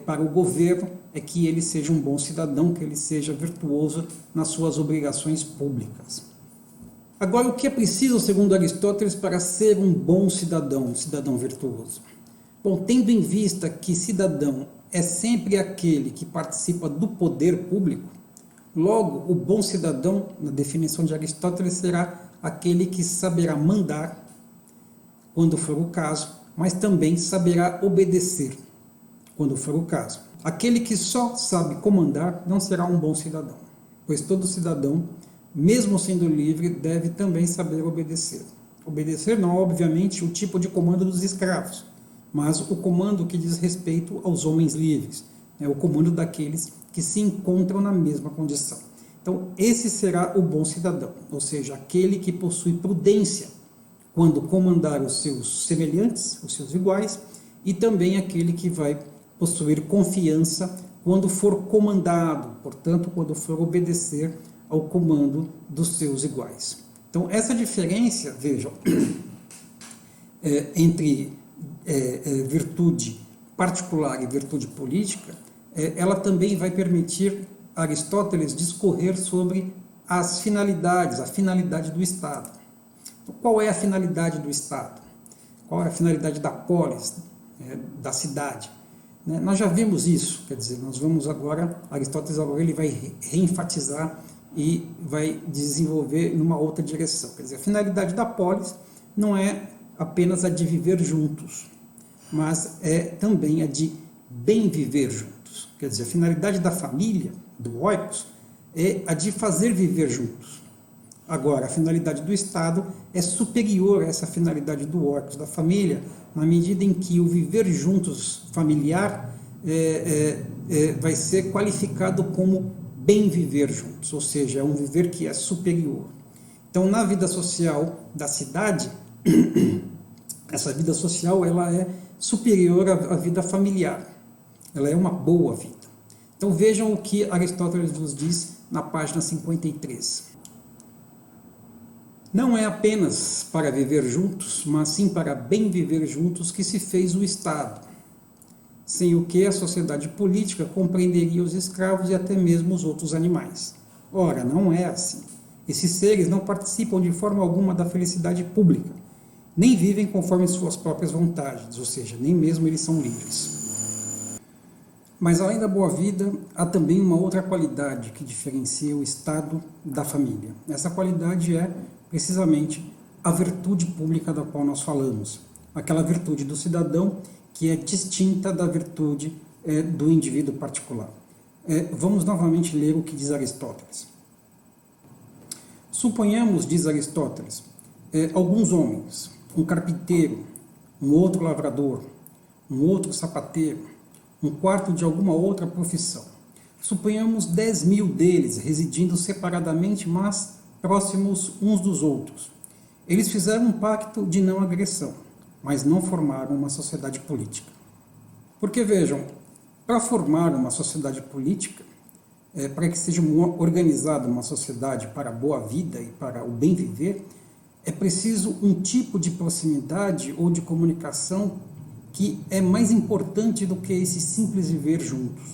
para o governo, é que ele seja um bom cidadão, que ele seja virtuoso nas suas obrigações públicas. Agora, o que é preciso, segundo Aristóteles, para ser um bom cidadão, um cidadão virtuoso? Bom, tendo em vista que cidadão é sempre aquele que participa do poder público, logo, o bom cidadão, na definição de Aristóteles, será aquele que saberá mandar, quando for o caso, mas também saberá obedecer, quando for o caso. Aquele que só sabe comandar não será um bom cidadão, pois todo cidadão, mesmo sendo livre, deve também saber obedecer. Obedecer não, obviamente, o tipo de comando dos escravos, mas o comando que diz respeito aos homens livres, o comando daqueles que se encontram na mesma condição. Então, esse será o bom cidadão, ou seja, aquele que possui prudência quando comandar os seus semelhantes, os seus iguais, e também aquele que vai possuir confiança quando for comandado, portanto, quando for obedecer ao comando dos seus iguais. Então, essa diferença, vejam, entre virtude particular e virtude política, ela também vai permitir a Aristóteles discorrer sobre as finalidades, a finalidade do Estado. Então, qual é a finalidade do Estado? Qual é a finalidade da polis, da cidade? Nós já vimos isso, quer dizer, nós vamos agora, Aristóteles agora ele vai reenfatizar e vai desenvolver numa outra direção. Quer dizer, a finalidade da polis não é apenas a de viver juntos, mas é também a de bem viver juntos. Quer dizer, a finalidade da família, do oikos, é a de fazer viver juntos. Agora, a finalidade do Estado é superior a essa finalidade do oikos, da família, na medida em que o viver juntos familiar vai ser qualificado como bem viver juntos, ou seja, é um viver que é superior. Então, na vida social da cidade, essa vida social ela é superior à vida familiar, ela é uma boa vida. Então, vejam o que Aristóteles nos diz na página 53. Não é apenas para viver juntos, mas sim para bem viver juntos que se fez o Estado, sem o que a sociedade política compreenderia os escravos e até mesmo os outros animais. Ora, não é assim. Esses seres não participam de forma alguma da felicidade pública, nem vivem conforme suas próprias vontades, ou seja, nem mesmo eles são livres. Mas além da boa vida, há também uma outra qualidade que diferencia o Estado da família. Essa qualidade é, precisamente, a virtude pública da qual nós falamos. Aquela virtude do cidadão que é distinta da virtude do indivíduo particular. Vamos novamente ler o que diz Aristóteles. Suponhamos, diz Aristóteles, alguns homens, um carpinteiro, um outro lavrador, um outro sapateiro, um quarto de alguma outra profissão. Suponhamos 10.000 deles residindo separadamente, mas próximos uns dos outros. Eles fizeram um pacto de não agressão, mas não formaram uma sociedade política. Porque, vejam, para formar uma sociedade política, para que seja organizada uma sociedade para a boa vida e para o bem viver, é preciso um tipo de proximidade ou de comunicação que é mais importante do que esse simples viver juntos.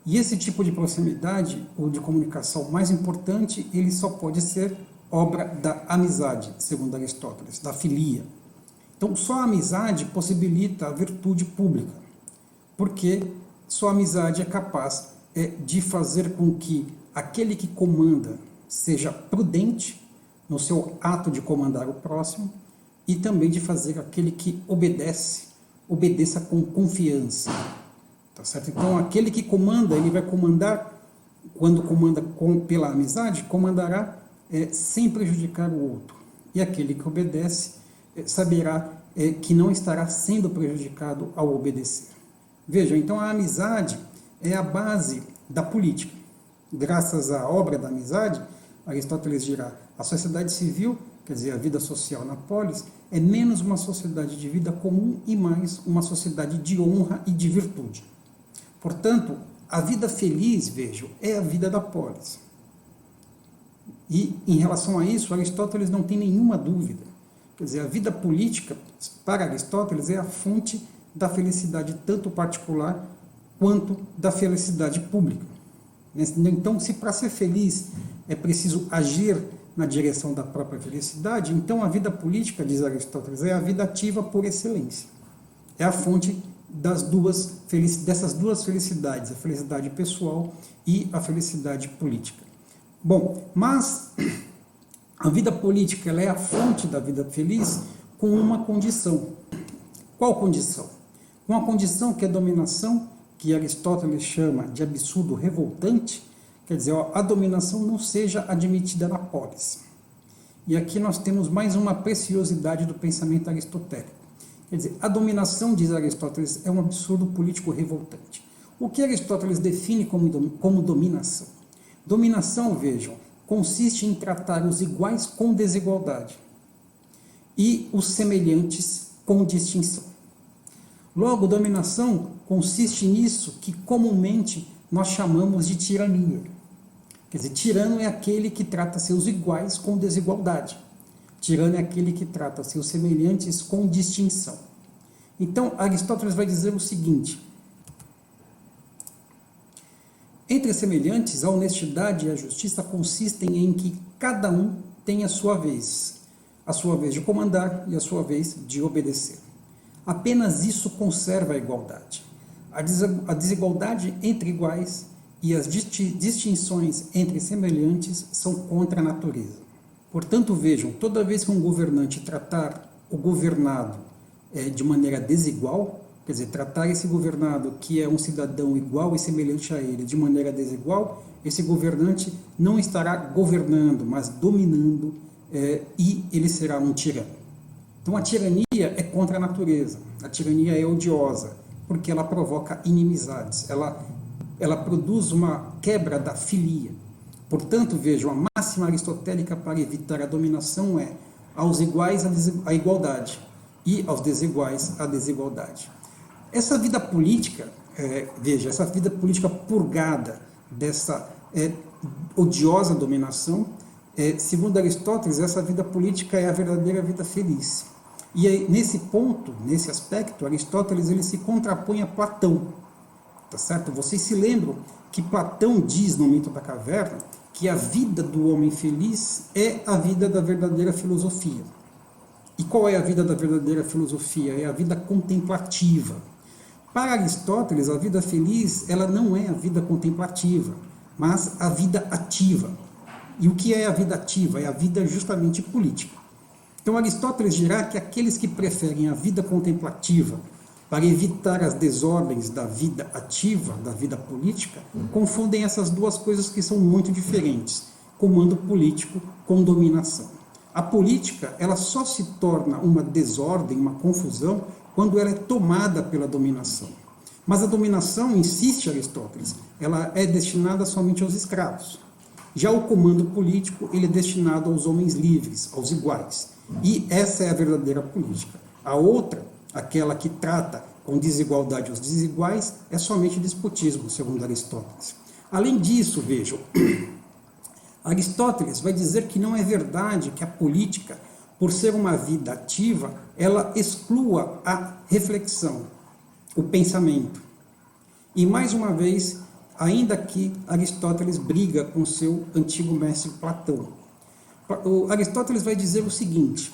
E esse tipo de proximidade ou de comunicação mais importante, ele só pode ser obra da amizade, segundo Aristóteles, da filia. Então, só a amizade possibilita a virtude pública, porque só a amizade é capaz de fazer com que aquele que comanda seja prudente no seu ato de comandar o próximo e também de fazer aquele que obedeça com confiança. Tá certo? Então, aquele que comanda, ele vai comandar, quando comanda pela amizade, comandará sem prejudicar o outro. E aquele que obedece saberá que não estará sendo prejudicado ao obedecer. Vejam, então a amizade é a base da política. Graças à obra da amizade, Aristóteles dirá, a sociedade civil, quer dizer, a vida social na polis, é menos uma sociedade de vida comum e mais uma sociedade de honra e de virtude. Portanto, a vida feliz, vejam, é a vida da polis. E, em relação a isso, Aristóteles não tem nenhuma dúvida. Quer dizer, a vida política, para Aristóteles, é a fonte da felicidade tanto particular quanto da felicidade pública. Então, se para ser feliz é preciso agir na direção da própria felicidade, então a vida política, diz Aristóteles, é a vida ativa por excelência. É a fonte dessas duas felicidades, a felicidade pessoal e a felicidade política. Bom, mas a vida política ela é a fonte da vida feliz com uma condição. Qual condição? Uma condição que é a dominação, que Aristóteles chama de absurdo revoltante, quer dizer, a dominação não seja admitida na polis. E aqui nós temos mais uma preciosidade do pensamento aristotélico. Quer dizer, a dominação, diz Aristóteles, é um absurdo político revoltante. O que Aristóteles define como dominação? Dominação, vejam, consiste em tratar os iguais com desigualdade e os semelhantes com distinção. Logo, dominação consiste nisso que comumente nós chamamos de tirania. Quer dizer, tirano é aquele que trata seus iguais com desigualdade. Tirano é aquele que trata seus semelhantes com distinção. Então, Aristóteles vai dizer o seguinte: entre semelhantes, a honestidade e a justiça consistem em que cada um tem a sua vez de comandar e a sua vez de obedecer. Apenas isso conserva a igualdade. A desigualdade entre iguais e as distinções entre semelhantes são contra a natureza. Portanto, vejam, toda vez que um governante tratar o governado de maneira desigual, quer dizer, tratar esse governado, que é um cidadão igual e semelhante a ele, de maneira desigual, esse governante não estará governando, mas dominando, e ele será um tirano. Então, a tirania é contra a natureza, a tirania é odiosa, porque ela provoca inimizades, ela produz uma quebra da filia. Portanto, vejam, a máxima aristotélica para evitar a dominação é: aos iguais a igualdade, e aos desiguais a desigualdade. Essa vida política, veja, essa vida política purgada dessa odiosa dominação, segundo Aristóteles, essa vida política é a verdadeira vida feliz. E aí, nesse ponto, nesse aspecto, Aristóteles ele se contrapõe a Platão. Tá certo? Vocês se lembram que Platão diz no Mito da Caverna que a vida do homem feliz é a vida da verdadeira filosofia. E qual é a vida da verdadeira filosofia? É a vida contemplativa. Para Aristóteles, a vida feliz ela não é a vida contemplativa, mas a vida ativa. E o que é a vida ativa? É a vida justamente política. Então, Aristóteles dirá que aqueles que preferem a vida contemplativa para evitar as desordens da vida ativa, da vida política, confundem essas duas coisas que são muito diferentes: comando político com dominação. A política ela só se torna uma desordem, uma confusão, quando ela é tomada pela dominação. Mas a dominação, insiste Aristóteles, ela é destinada somente aos escravos. Já o comando político, ele é destinado aos homens livres, aos iguais. E essa é a verdadeira política. A outra, aquela que trata com desigualdade os desiguais, é somente despotismo, segundo Aristóteles. Além disso, vejam, Aristóteles vai dizer que não é verdade que a política, por ser uma vida ativa, ela exclua a reflexão, o pensamento. E, mais uma vez, ainda que Aristóteles briga com seu antigo mestre Platão. Aristóteles vai dizer o seguinte: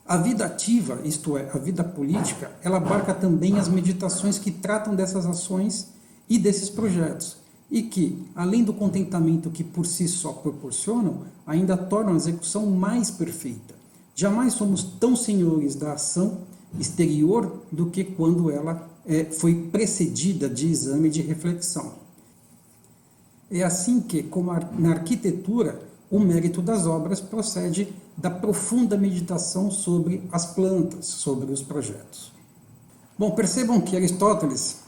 a vida ativa, isto é, a vida política, ela abarca também as meditações que tratam dessas ações e desses projetos, e que, além do contentamento que por si só proporcionam, ainda tornam a execução mais perfeita. Jamais somos tão senhores da ação exterior do que quando ela foi precedida de exame e de reflexão. É assim que, como na arquitetura, o mérito das obras procede da profunda meditação sobre as plantas, sobre os projetos. Bom, percebam que Aristóteles,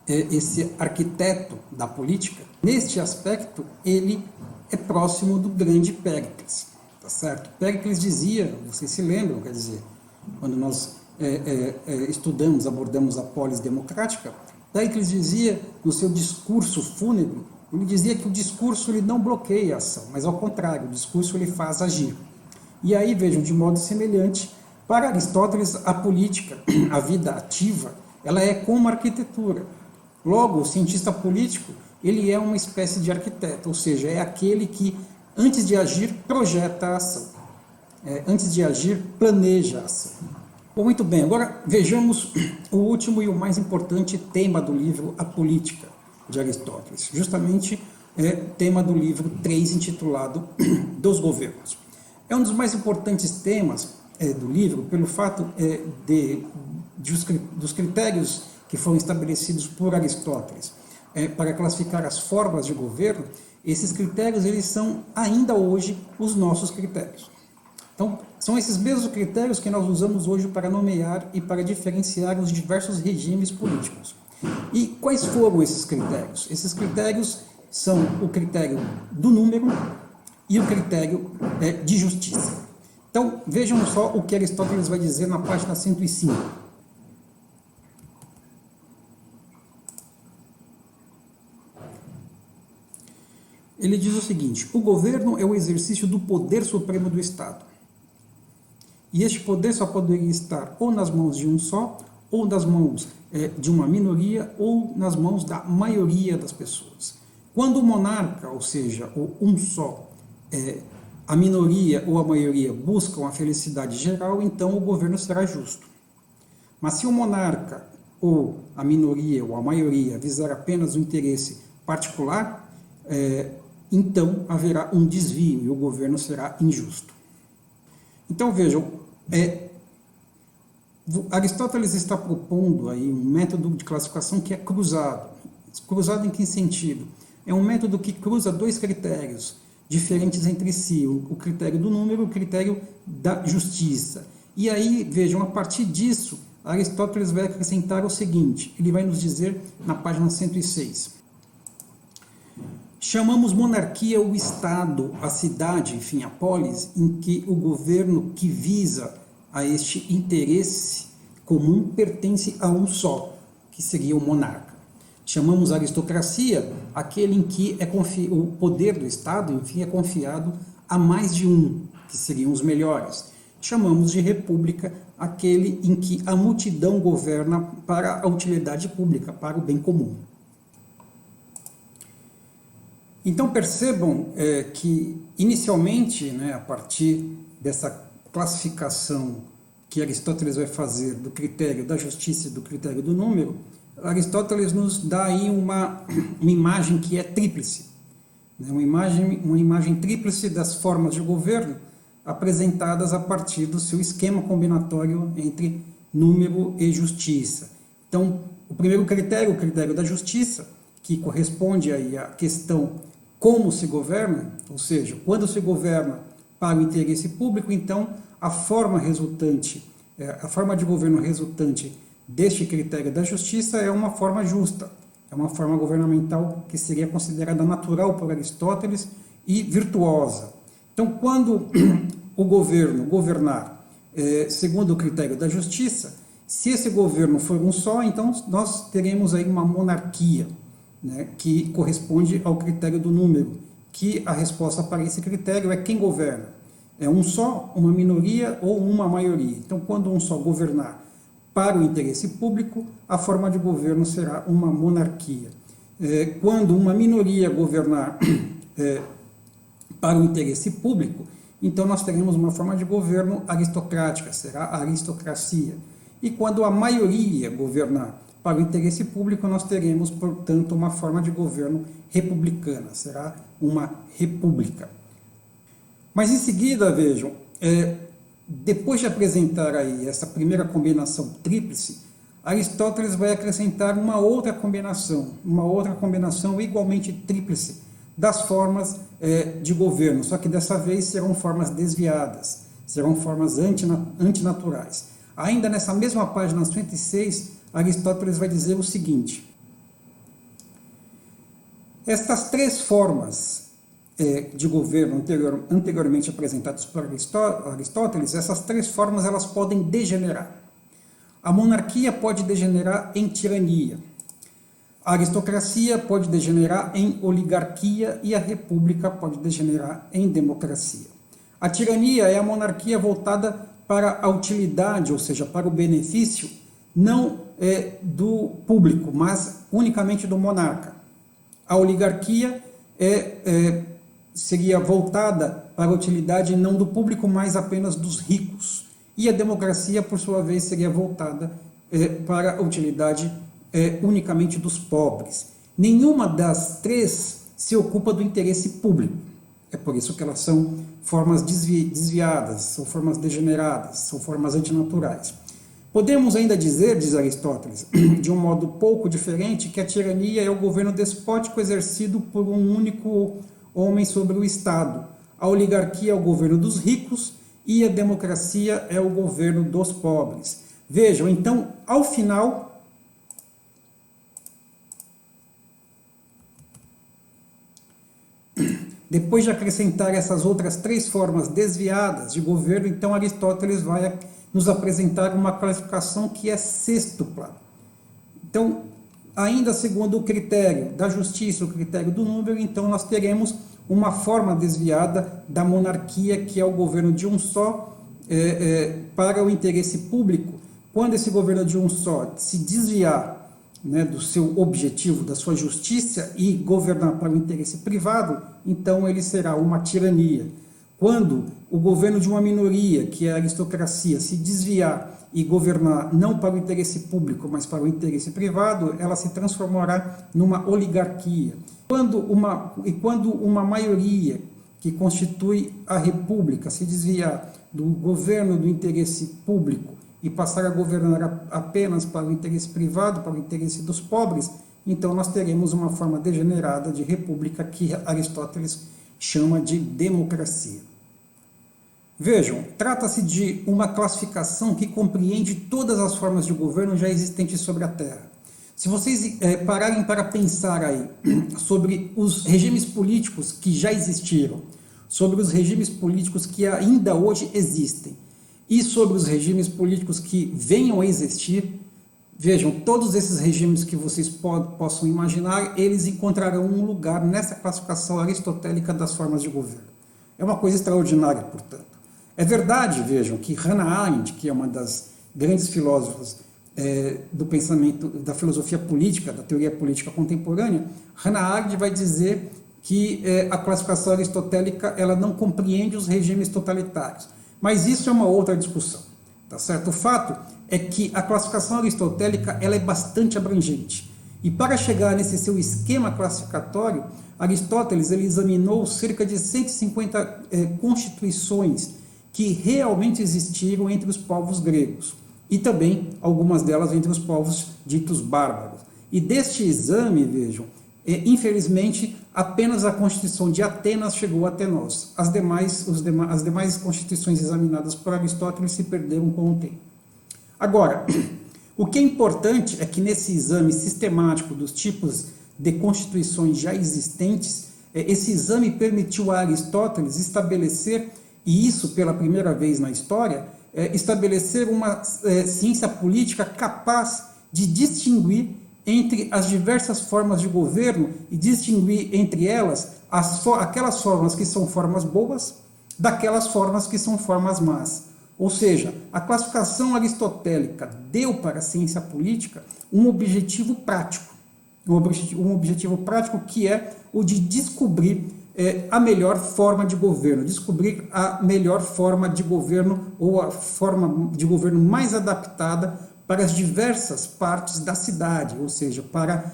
esse arquiteto da política, neste aspecto, ele é próximo do grande Péricles, tá certo? Péricles dizia, vocês se lembram, quer dizer, quando nós abordamos a polis democrática, Péricles dizia, no seu discurso fúnebre, ele dizia que o discurso ele não bloqueia a ação, mas ao contrário, o discurso ele faz agir. E aí, vejam, de modo semelhante, para Aristóteles, a política, a vida ativa, ela é como a arquitetura. Logo, o cientista político, ele é uma espécie de arquiteto, ou seja, é aquele que, antes de agir, projeta a ação. Antes de agir, planeja a ação. Bom, muito bem, agora vejamos o último e o mais importante tema do livro A Política, de Aristóteles. Justamente tema do livro 3, intitulado Dos Governos. É um dos mais importantes temas do livro, pelo fato dos critérios que foram estabelecidos por Aristóteles para classificar as formas de governo. Esses critérios eles são ainda hoje os nossos critérios. Então, são esses mesmos critérios que nós usamos hoje para nomear e para diferenciar os diversos regimes políticos. E quais foram esses critérios? Esses critérios são o critério do número e o critério de justiça. Então, vejam só o que Aristóteles vai dizer na página 105. Ele diz o seguinte: o governo é o exercício do poder supremo do Estado. e este poder só poderia estar ou nas mãos de um só, ou nas mãos de uma minoria, ou nas mãos da maioria das pessoas. Quando o monarca, ou seja, o um só, a minoria ou a maioria buscam a felicidade geral, então o governo será justo. Mas se o monarca ou a minoria ou a maioria visar apenas o interesse particular, então haverá um desvio e o governo será injusto. Então vejam, Aristóteles está propondo aí um método de classificação que é cruzado. Cruzado em que sentido? É um método que cruza dois critérios diferentes entre si, o critério do número e o critério da justiça. E aí, vejam, a partir disso, Aristóteles vai acrescentar o seguinte, ele vai nos dizer na página 106. Chamamos monarquia o Estado, a cidade, enfim, a polis, em que o governo que visa a este interesse comum pertence a um só, que seria o monarca. Chamamos aristocracia aquele em que o poder do Estado, enfim, é confiado a mais de um, que seriam os melhores. Chamamos de república aquele em que a multidão governa para a utilidade pública, para o bem comum. Então percebam que, inicialmente, a partir dessa classificação que Aristóteles vai fazer do critério da justiça e do critério do número, Aristóteles nos dá aí uma imagem que é tríplice, uma imagem tríplice das formas de governo apresentadas a partir do seu esquema combinatório entre número e justiça. Então, o primeiro critério, o critério da justiça, que corresponde aí à questão como se governa, ou seja, quando se governa para o interesse público, então a forma de governo resultante deste critério da justiça é uma forma justa, é uma forma governamental que seria considerada natural por Aristóteles e virtuosa. Então, quando o governo governar segundo o critério da justiça, se esse governo for um só, então nós teremos aí uma monarquia, que corresponde ao critério do número, que a resposta para esse critério é quem governa. É um só, uma minoria ou uma maioria. Então, quando um só governar para o interesse público, a forma de governo será uma monarquia. Quando uma minoria governar para o interesse público, então nós teremos uma forma de governo aristocrática, será a aristocracia. E quando a maioria governar para o interesse público, nós teremos, portanto, uma forma de governo republicana, será uma república. Mas em seguida, vejam, depois de apresentar aí essa primeira combinação tríplice, Aristóteles vai acrescentar uma outra combinação igualmente tríplice das formas de governo, só que dessa vez serão formas desviadas, serão formas antinaturais. Ainda nessa mesma página 106, Aristóteles vai dizer o seguinte: estas três formas de governo anteriormente apresentadas por Aristóteles, essas três formas elas podem degenerar. A monarquia pode degenerar em tirania, a aristocracia pode degenerar em oligarquia e a república pode degenerar em democracia. A tirania é a monarquia voltada para a utilidade, ou seja, para o benefício, não do público, mas unicamente do monarca. A oligarquia seria voltada para a utilidade não do público, mas apenas dos ricos. E a democracia, por sua vez, seria voltada para a utilidade unicamente dos pobres. Nenhuma das três se ocupa do interesse público. É por isso que elas são formas desviadas, são formas degeneradas, são formas antinaturais. Podemos ainda dizer, diz Aristóteles, de um modo pouco diferente, que a tirania é o governo despótico exercido por um único homem sobre o Estado. A oligarquia é o governo dos ricos e a democracia é o governo dos pobres. Vejam, então, ao final, depois de acrescentar essas outras três formas desviadas de governo, então Aristóteles vai nos apresentar uma classificação que é sêxtupla. Então, ainda segundo o critério da justiça, o critério do número, então nós teremos uma forma desviada da monarquia, que é o governo de um só, para o interesse público, quando esse governo de um só se desviar, né, do seu objetivo, da sua justiça e governar para o interesse privado, então ele será uma tirania. Quando o governo de uma minoria, que é a aristocracia, se desviar e governar não para o interesse público, mas para o interesse privado, ela se transformará numa oligarquia. Quando uma maioria que constitui a república se desviar do governo do interesse público e passar a governar apenas para o interesse privado, para o interesse dos pobres, então nós teremos uma forma degenerada de república que Aristóteles chama de democracia. Vejam, trata-se de uma classificação que compreende todas as formas de governo já existentes sobre a Terra. Se vocês pararem para pensar aí sobre os regimes políticos que já existiram, sobre os regimes políticos que ainda hoje existem, e sobre os regimes políticos que venham a existir, vejam, todos esses regimes que vocês possam imaginar, eles encontrarão um lugar nessa classificação aristotélica das formas de governo. É uma coisa extraordinária, portanto. É verdade, vejam, que Hannah Arendt, que é uma das grandes filósofas do pensamento, da filosofia política, da teoria política contemporânea, Hannah Arendt vai dizer que a classificação aristotélica ela não compreende os regimes totalitários. Mas isso é uma outra discussão, tá certo? O fato é que a classificação aristotélica ela é bastante abrangente. E para chegar nesse seu esquema classificatório, Aristóteles ele examinou cerca de 150 constituições que realmente existiram entre os povos gregos, e também algumas delas entre os povos ditos bárbaros. E deste exame, vejam, infelizmente, apenas a Constituição de Atenas chegou até nós. As demais constituições examinadas por Aristóteles se perderam com o tempo. Agora, o que é importante é que nesse exame sistemático dos tipos de constituições já existentes, esse exame permitiu a Aristóteles estabelecer, e isso pela primeira vez na história, estabelecer uma ciência política capaz de distinguir entre as diversas formas de governo e distinguir entre elas aquelas formas que são formas boas daquelas formas que são formas más. Ou seja, a classificação aristotélica deu para a ciência política um objetivo prático. Um objetivo prático que é o de descobrir a melhor forma de governo, descobrir a melhor forma de governo ou a forma de governo mais adaptada para as diversas partes da cidade, ou seja, para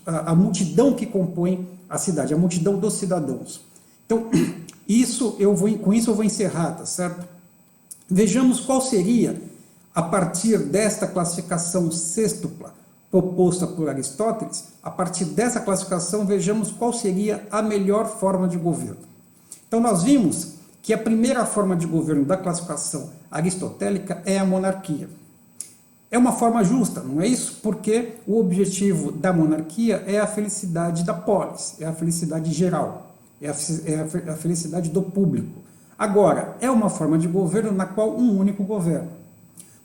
a multidão que compõe a cidade, a multidão dos cidadãos. Então, com isso eu vou encerrar, tá certo? Vejamos qual seria, a partir desta classificação sêxtupla proposta por Aristóteles, a partir dessa classificação, vejamos qual seria a melhor forma de governo. Então, nós vimos que a primeira forma de governo da classificação aristotélica é a monarquia. É uma forma justa, não é isso? Porque o objetivo da monarquia é a felicidade da polis, é a felicidade geral, é a felicidade do público. Agora, é uma forma de governo na qual um único governa.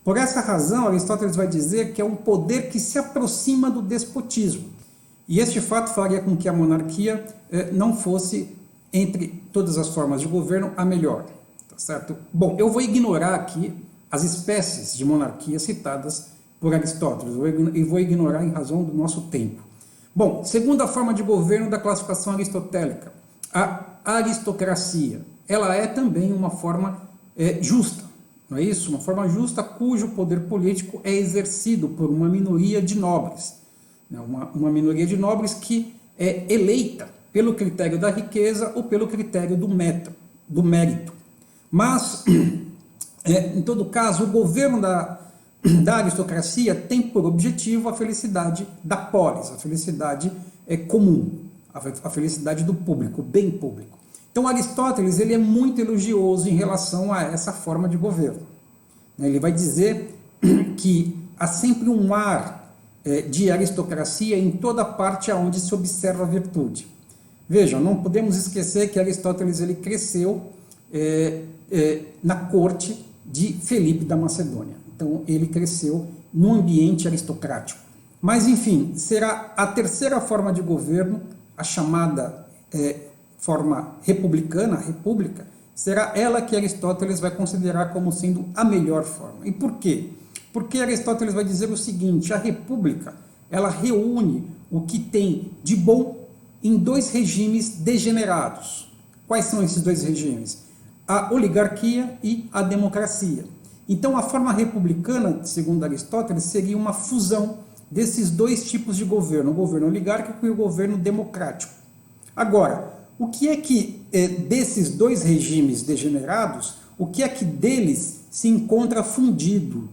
Por essa razão, Aristóteles vai dizer que é um poder que se aproxima do despotismo. E este fato faria com que a monarquia não fosse, entre todas as formas de governo, a melhor. Tá certo? Bom, eu vou ignorar aqui as espécies de monarquia citadas por Aristóteles, e vou ignorar em razão do nosso tempo. Bom, segunda forma de governo da classificação aristotélica, a aristocracia. Ela é também uma forma justa, não é isso? Uma forma justa cujo poder político é exercido por uma minoria de nobres. Uma minoria de nobres que é eleita pelo critério da riqueza ou pelo critério do mérito. Mas, em todo caso, o governo da aristocracia tem por objetivo a felicidade da polis, a felicidade comum, a felicidade do público, o bem público. Então, Aristóteles ele é muito elogioso em relação a essa forma de governo. Ele vai dizer que há sempre um ar de aristocracia em toda parte onde se observa a virtude. Vejam, não podemos esquecer que Aristóteles ele cresceu na corte de Felipe da Macedônia. Então, ele cresceu num ambiente aristocrático. Mas, enfim, será a terceira forma de governo, a chamada forma republicana, a república, será ela que Aristóteles vai considerar como sendo a melhor forma. E por quê? Porque Aristóteles vai dizer o seguinte: a república, ela reúne o que tem de bom em dois regimes degenerados. Quais são esses dois regimes? A oligarquia e a democracia. Então, a forma republicana, segundo Aristóteles, seria uma fusão desses dois tipos de governo, o governo oligárquico e o governo democrático. Agora, o que é que desses dois regimes degenerados, o que é que deles se encontra fundido,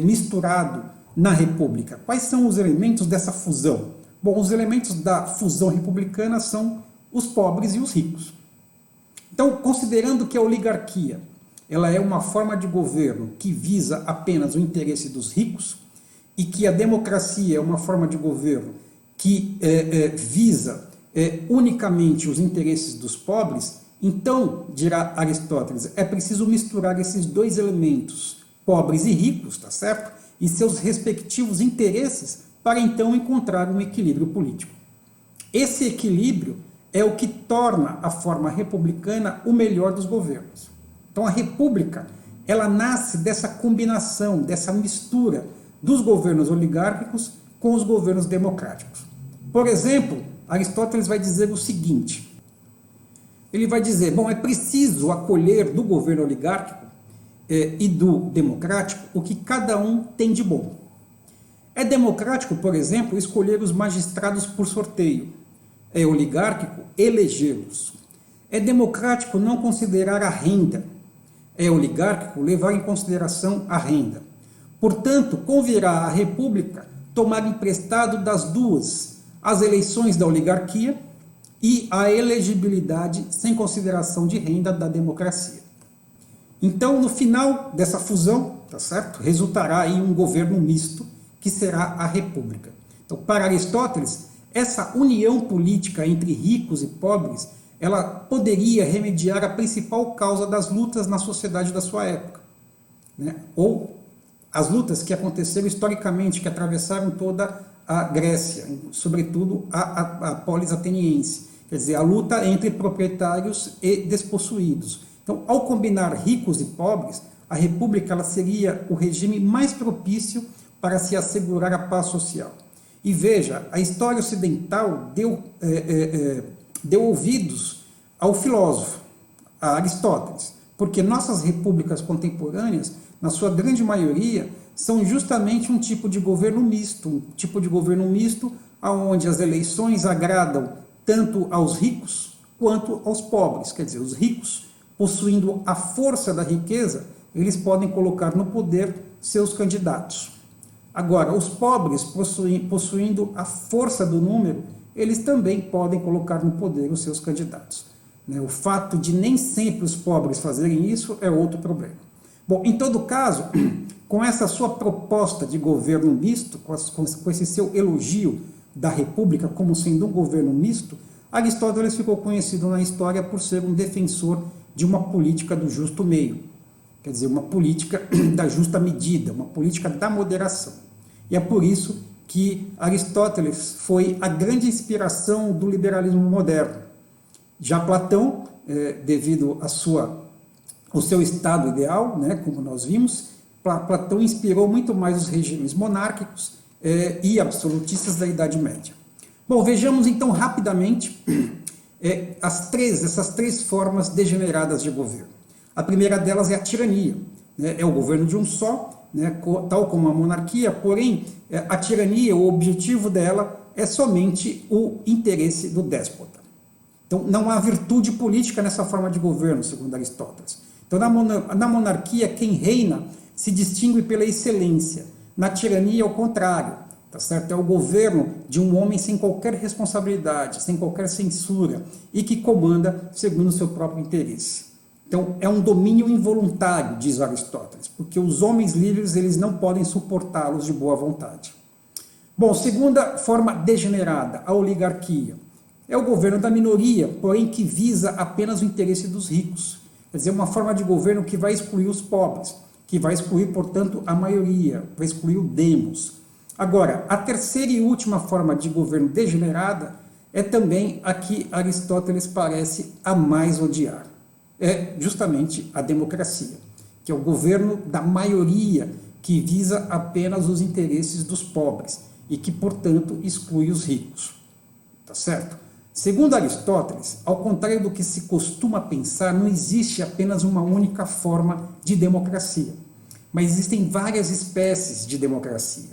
misturado na república? Quais são os elementos dessa fusão? Bom, os elementos da fusão republicana são os pobres e os ricos. Então, considerando que a oligarquia ela é uma forma de governo que visa apenas o interesse dos ricos e que a democracia é uma forma de governo que visa unicamente os interesses dos pobres, então, dirá Aristóteles, é preciso misturar esses dois elementos, pobres e ricos, tá certo? E seus respectivos interesses para então encontrar um equilíbrio político. Esse equilíbrio é o que torna a forma republicana o melhor dos governos. Então a república, ela nasce dessa combinação, dessa mistura dos governos oligárquicos com os governos democráticos. Por exemplo, Aristóteles vai dizer o seguinte, ele vai dizer, bom, é preciso acolher do governo oligárquico e do democrático o que cada um tem de bom. É democrático, por exemplo, escolher os magistrados por sorteio. É oligárquico elegê-los. É democrático não considerar a renda. É oligárquico levar em consideração a renda. Portanto, convirá à república tomar emprestado das duas, as eleições da oligarquia e a elegibilidade sem consideração de renda da democracia. Então, no final dessa fusão, tá certo? Resultará aí um governo misto, que será a república. Então, para Aristóteles, essa união política entre ricos e pobres, ela poderia remediar a principal causa das lutas na sociedade da sua época, né? Ou as lutas que aconteceram historicamente, que atravessaram toda a Grécia, sobretudo a polis ateniense, quer dizer, a luta entre proprietários e despossuídos. Então, ao combinar ricos e pobres, a república ela seria o regime mais propício para se assegurar a paz social. E veja, a história ocidental deu ouvidos ao filósofo, a Aristóteles, porque nossas repúblicas contemporâneas, na sua grande maioria, são justamente um tipo de governo misto, onde as eleições agradam tanto aos ricos quanto aos pobres. Quer dizer, os ricos, possuindo a força da riqueza, eles podem colocar no poder seus candidatos. Agora, os pobres, possuindo a força do número, eles também podem colocar no poder os seus candidatos. O fato de nem sempre os pobres fazerem isso é outro problema. Bom, em todo caso, com essa sua proposta de governo misto, com esse seu elogio da República como sendo um governo misto, Aristóteles ficou conhecido na história por ser um defensor de uma política do justo meio, quer dizer, uma política da justa medida, uma política da moderação. E é por isso que Aristóteles foi a grande inspiração do liberalismo moderno. Já Platão, devido ao seu estado ideal, né, como nós vimos, Platão inspirou muito mais os regimes monárquicos e absolutistas da Idade Média. Bom, vejamos então rapidamente essas três formas degeneradas de governo. A primeira delas é a tirania, né, é o governo de um só, né, tal como a monarquia, porém, a tirania, o objetivo dela é somente o interesse do déspota. Então, não há virtude política nessa forma de governo, segundo Aristóteles. Então, na monarquia, quem reina se distingue pela excelência. Na tirania, ao contrário, tá certo? É o governo de um homem sem qualquer responsabilidade, sem qualquer censura, e que comanda segundo o seu próprio interesse. Então, é um domínio involuntário, diz Aristóteles, porque os homens livres eles não podem suportá-los de boa vontade. Bom, segunda forma degenerada, a oligarquia. É o governo da minoria, porém que visa apenas o interesse dos ricos. Quer dizer, uma forma de governo que vai excluir os pobres, que vai excluir, portanto, a maioria, vai excluir o demos. Agora, a terceira e última forma de governo degenerada é também a que Aristóteles parece a mais odiar. é justamente a democracia, que é o governo da maioria, que visa apenas os interesses dos pobres e que, portanto, exclui os ricos. Tá certo? Segundo Aristóteles, ao contrário do que se costuma pensar, não existe apenas uma única forma de democracia, mas existem várias espécies de democracia,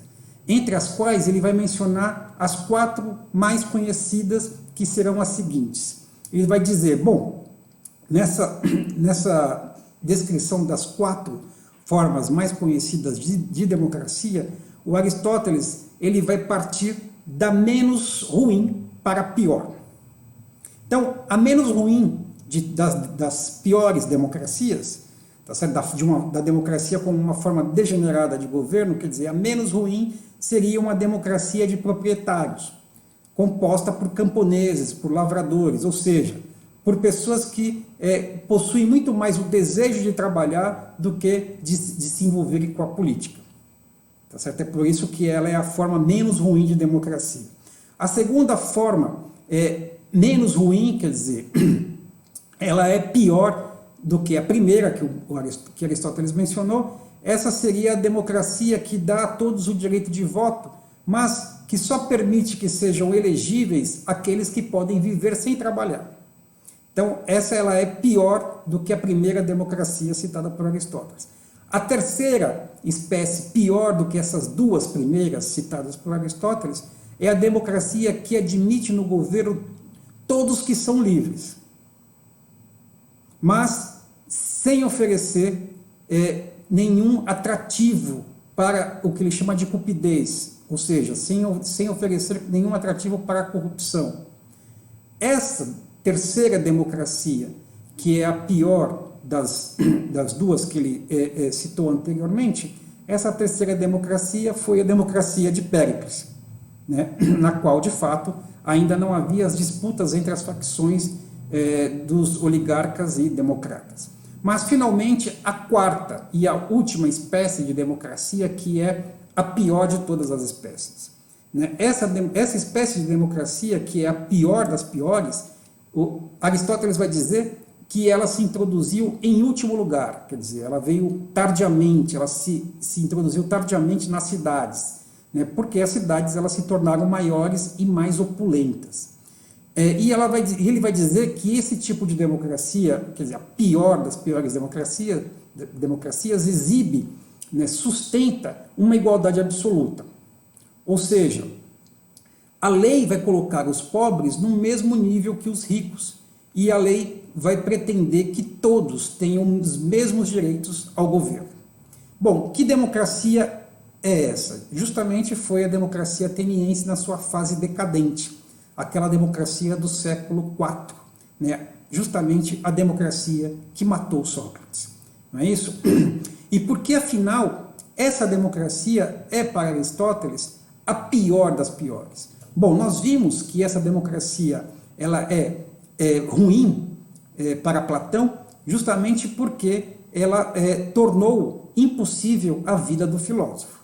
entre as quais ele vai mencionar as 4 mais conhecidas, que serão as seguintes. Ele vai dizer, bom, nessa descrição das 4 formas mais conhecidas de democracia, o Aristóteles ele vai partir da menos ruim para a pior. Então, a menos ruim das piores democracias, tá certo? Da democracia como uma forma degenerada de governo, quer dizer, a menos ruim seria uma democracia de proprietários, composta por camponeses, por lavradores, ou seja, por pessoas que possuem muito mais o desejo de trabalhar do que de se envolverem com a política. Tá certo? É por isso que ela é a forma menos ruim de democracia. A segunda forma menos ruim, quer dizer, ela é pior do que a primeira que Aristóteles mencionou. Essa seria a democracia que dá a todos o direito de voto, mas que só permite que sejam elegíveis aqueles que podem viver sem trabalhar. Então, ela é pior do que a primeira democracia citada por Aristóteles. A terceira espécie, pior do que essas 2 primeiras citadas por Aristóteles, é a democracia que admite no governo todos que são livres, mas sem oferecer nenhum atrativo para o que ele chama de cupidez, ou seja, sem oferecer nenhum atrativo para a corrupção. Essa terceira democracia, que é a pior das 2 que ele citou anteriormente, essa terceira democracia foi a democracia de Péricles, né, na qual, de fato, ainda não havia as disputas entre as facções dos oligarcas e democratas. Mas, finalmente, a quarta e a última espécie de democracia, que é a pior de todas as espécies. Né? Essa espécie de democracia, que é a pior das piores, Aristóteles vai dizer que ela se introduziu em último lugar, quer dizer, ela veio tardiamente, ela se introduziu tardiamente nas cidades, né, porque as cidades elas se tornaram maiores e mais opulentas. E ele vai dizer que esse tipo de democracia, quer dizer, a pior das piores democracias exibe, né, sustenta uma igualdade absoluta. Ou seja, a lei vai colocar os pobres no mesmo nível que os ricos, e a lei vai pretender que todos tenham os mesmos direitos ao governo. Bom, que democracia é essa? Justamente foi a democracia ateniense na sua fase decadente, aquela democracia do século IV, né? Justamente a democracia que matou Sócrates. Não é isso? E por que, afinal, essa democracia é, para Aristóteles, a pior das piores? Bom, nós vimos que essa democracia ela é ruim para Platão, justamente porque ela tornou impossível a vida do filósofo.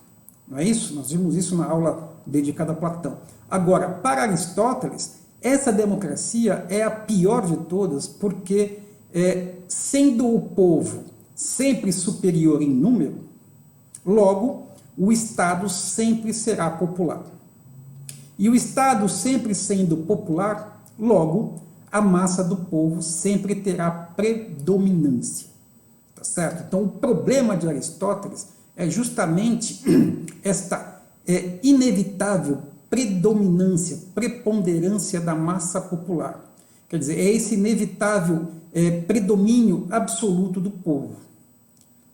Não é isso? Nós vimos isso na aula dedicada a Platão. Agora, para Aristóteles, essa democracia é a pior de todas, porque, sendo o povo sempre superior em número, logo, o Estado sempre será popular. E o Estado sempre sendo popular, logo, a massa do povo sempre terá predominância. Tá certo? Então, o problema de Aristóteles é justamente esta inevitável predominância, preponderância da massa popular. Quer dizer, é esse inevitável predomínio absoluto do povo.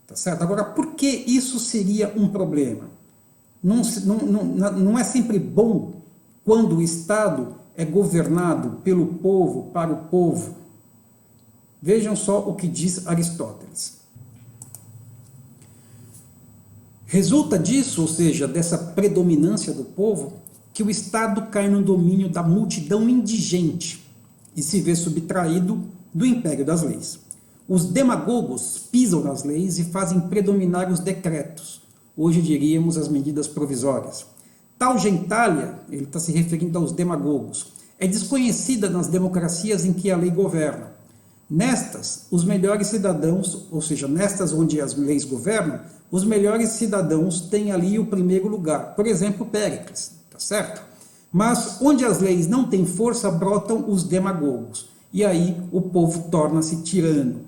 Tá certo? Agora, por que isso seria um problema? Não é sempre bom quando o Estado é governado pelo povo, para o povo. Vejam só o que diz Aristóteles. Resulta disso, ou seja, dessa predominância do povo, que o Estado cai no domínio da multidão indigente e se vê subtraído do império das leis. Os demagogos pisam nas leis e fazem predominar os decretos, hoje diríamos as medidas provisórias. Tal gentalha, ele está se referindo aos demagogos, é desconhecida nas democracias em que a lei governa. Nestas, os melhores cidadãos, ou seja, nestas onde as leis governam, os melhores cidadãos têm ali o primeiro lugar. Por exemplo, Péricles, tá certo? Mas onde as leis não têm força, brotam os demagogos. E aí o povo torna-se tirano.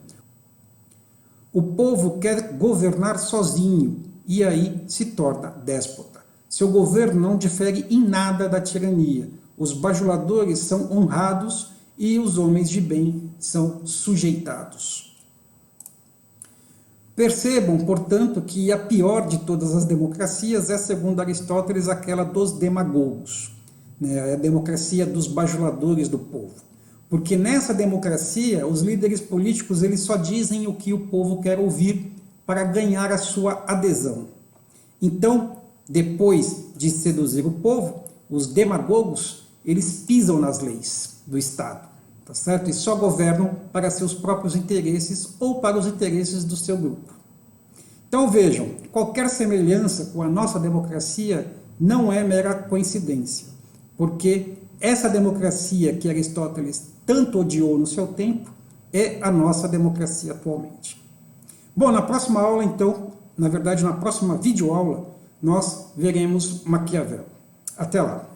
O povo quer governar sozinho, e aí se torna déspota. Seu governo não difere em nada da tirania. Os bajuladores são honrados e os homens de bem são sujeitados. Percebam, portanto, que a pior de todas as democracias é, segundo Aristóteles, aquela dos demagogos, né? A democracia dos bajuladores do povo. Porque nessa democracia, os líderes políticos eles só dizem o que o povo quer ouvir para ganhar a sua adesão. Então, depois de seduzir o povo, os demagogos eles pisam nas leis do Estado, tá certo? E só governam para seus próprios interesses ou para os interesses do seu grupo. Então vejam, qualquer semelhança com a nossa democracia não é mera coincidência, porque essa democracia que Aristóteles tanto odiou no seu tempo é a nossa democracia atualmente. Bom, na próxima aula, então, na verdade, na próxima videoaula, nós veremos Maquiavel. Até lá!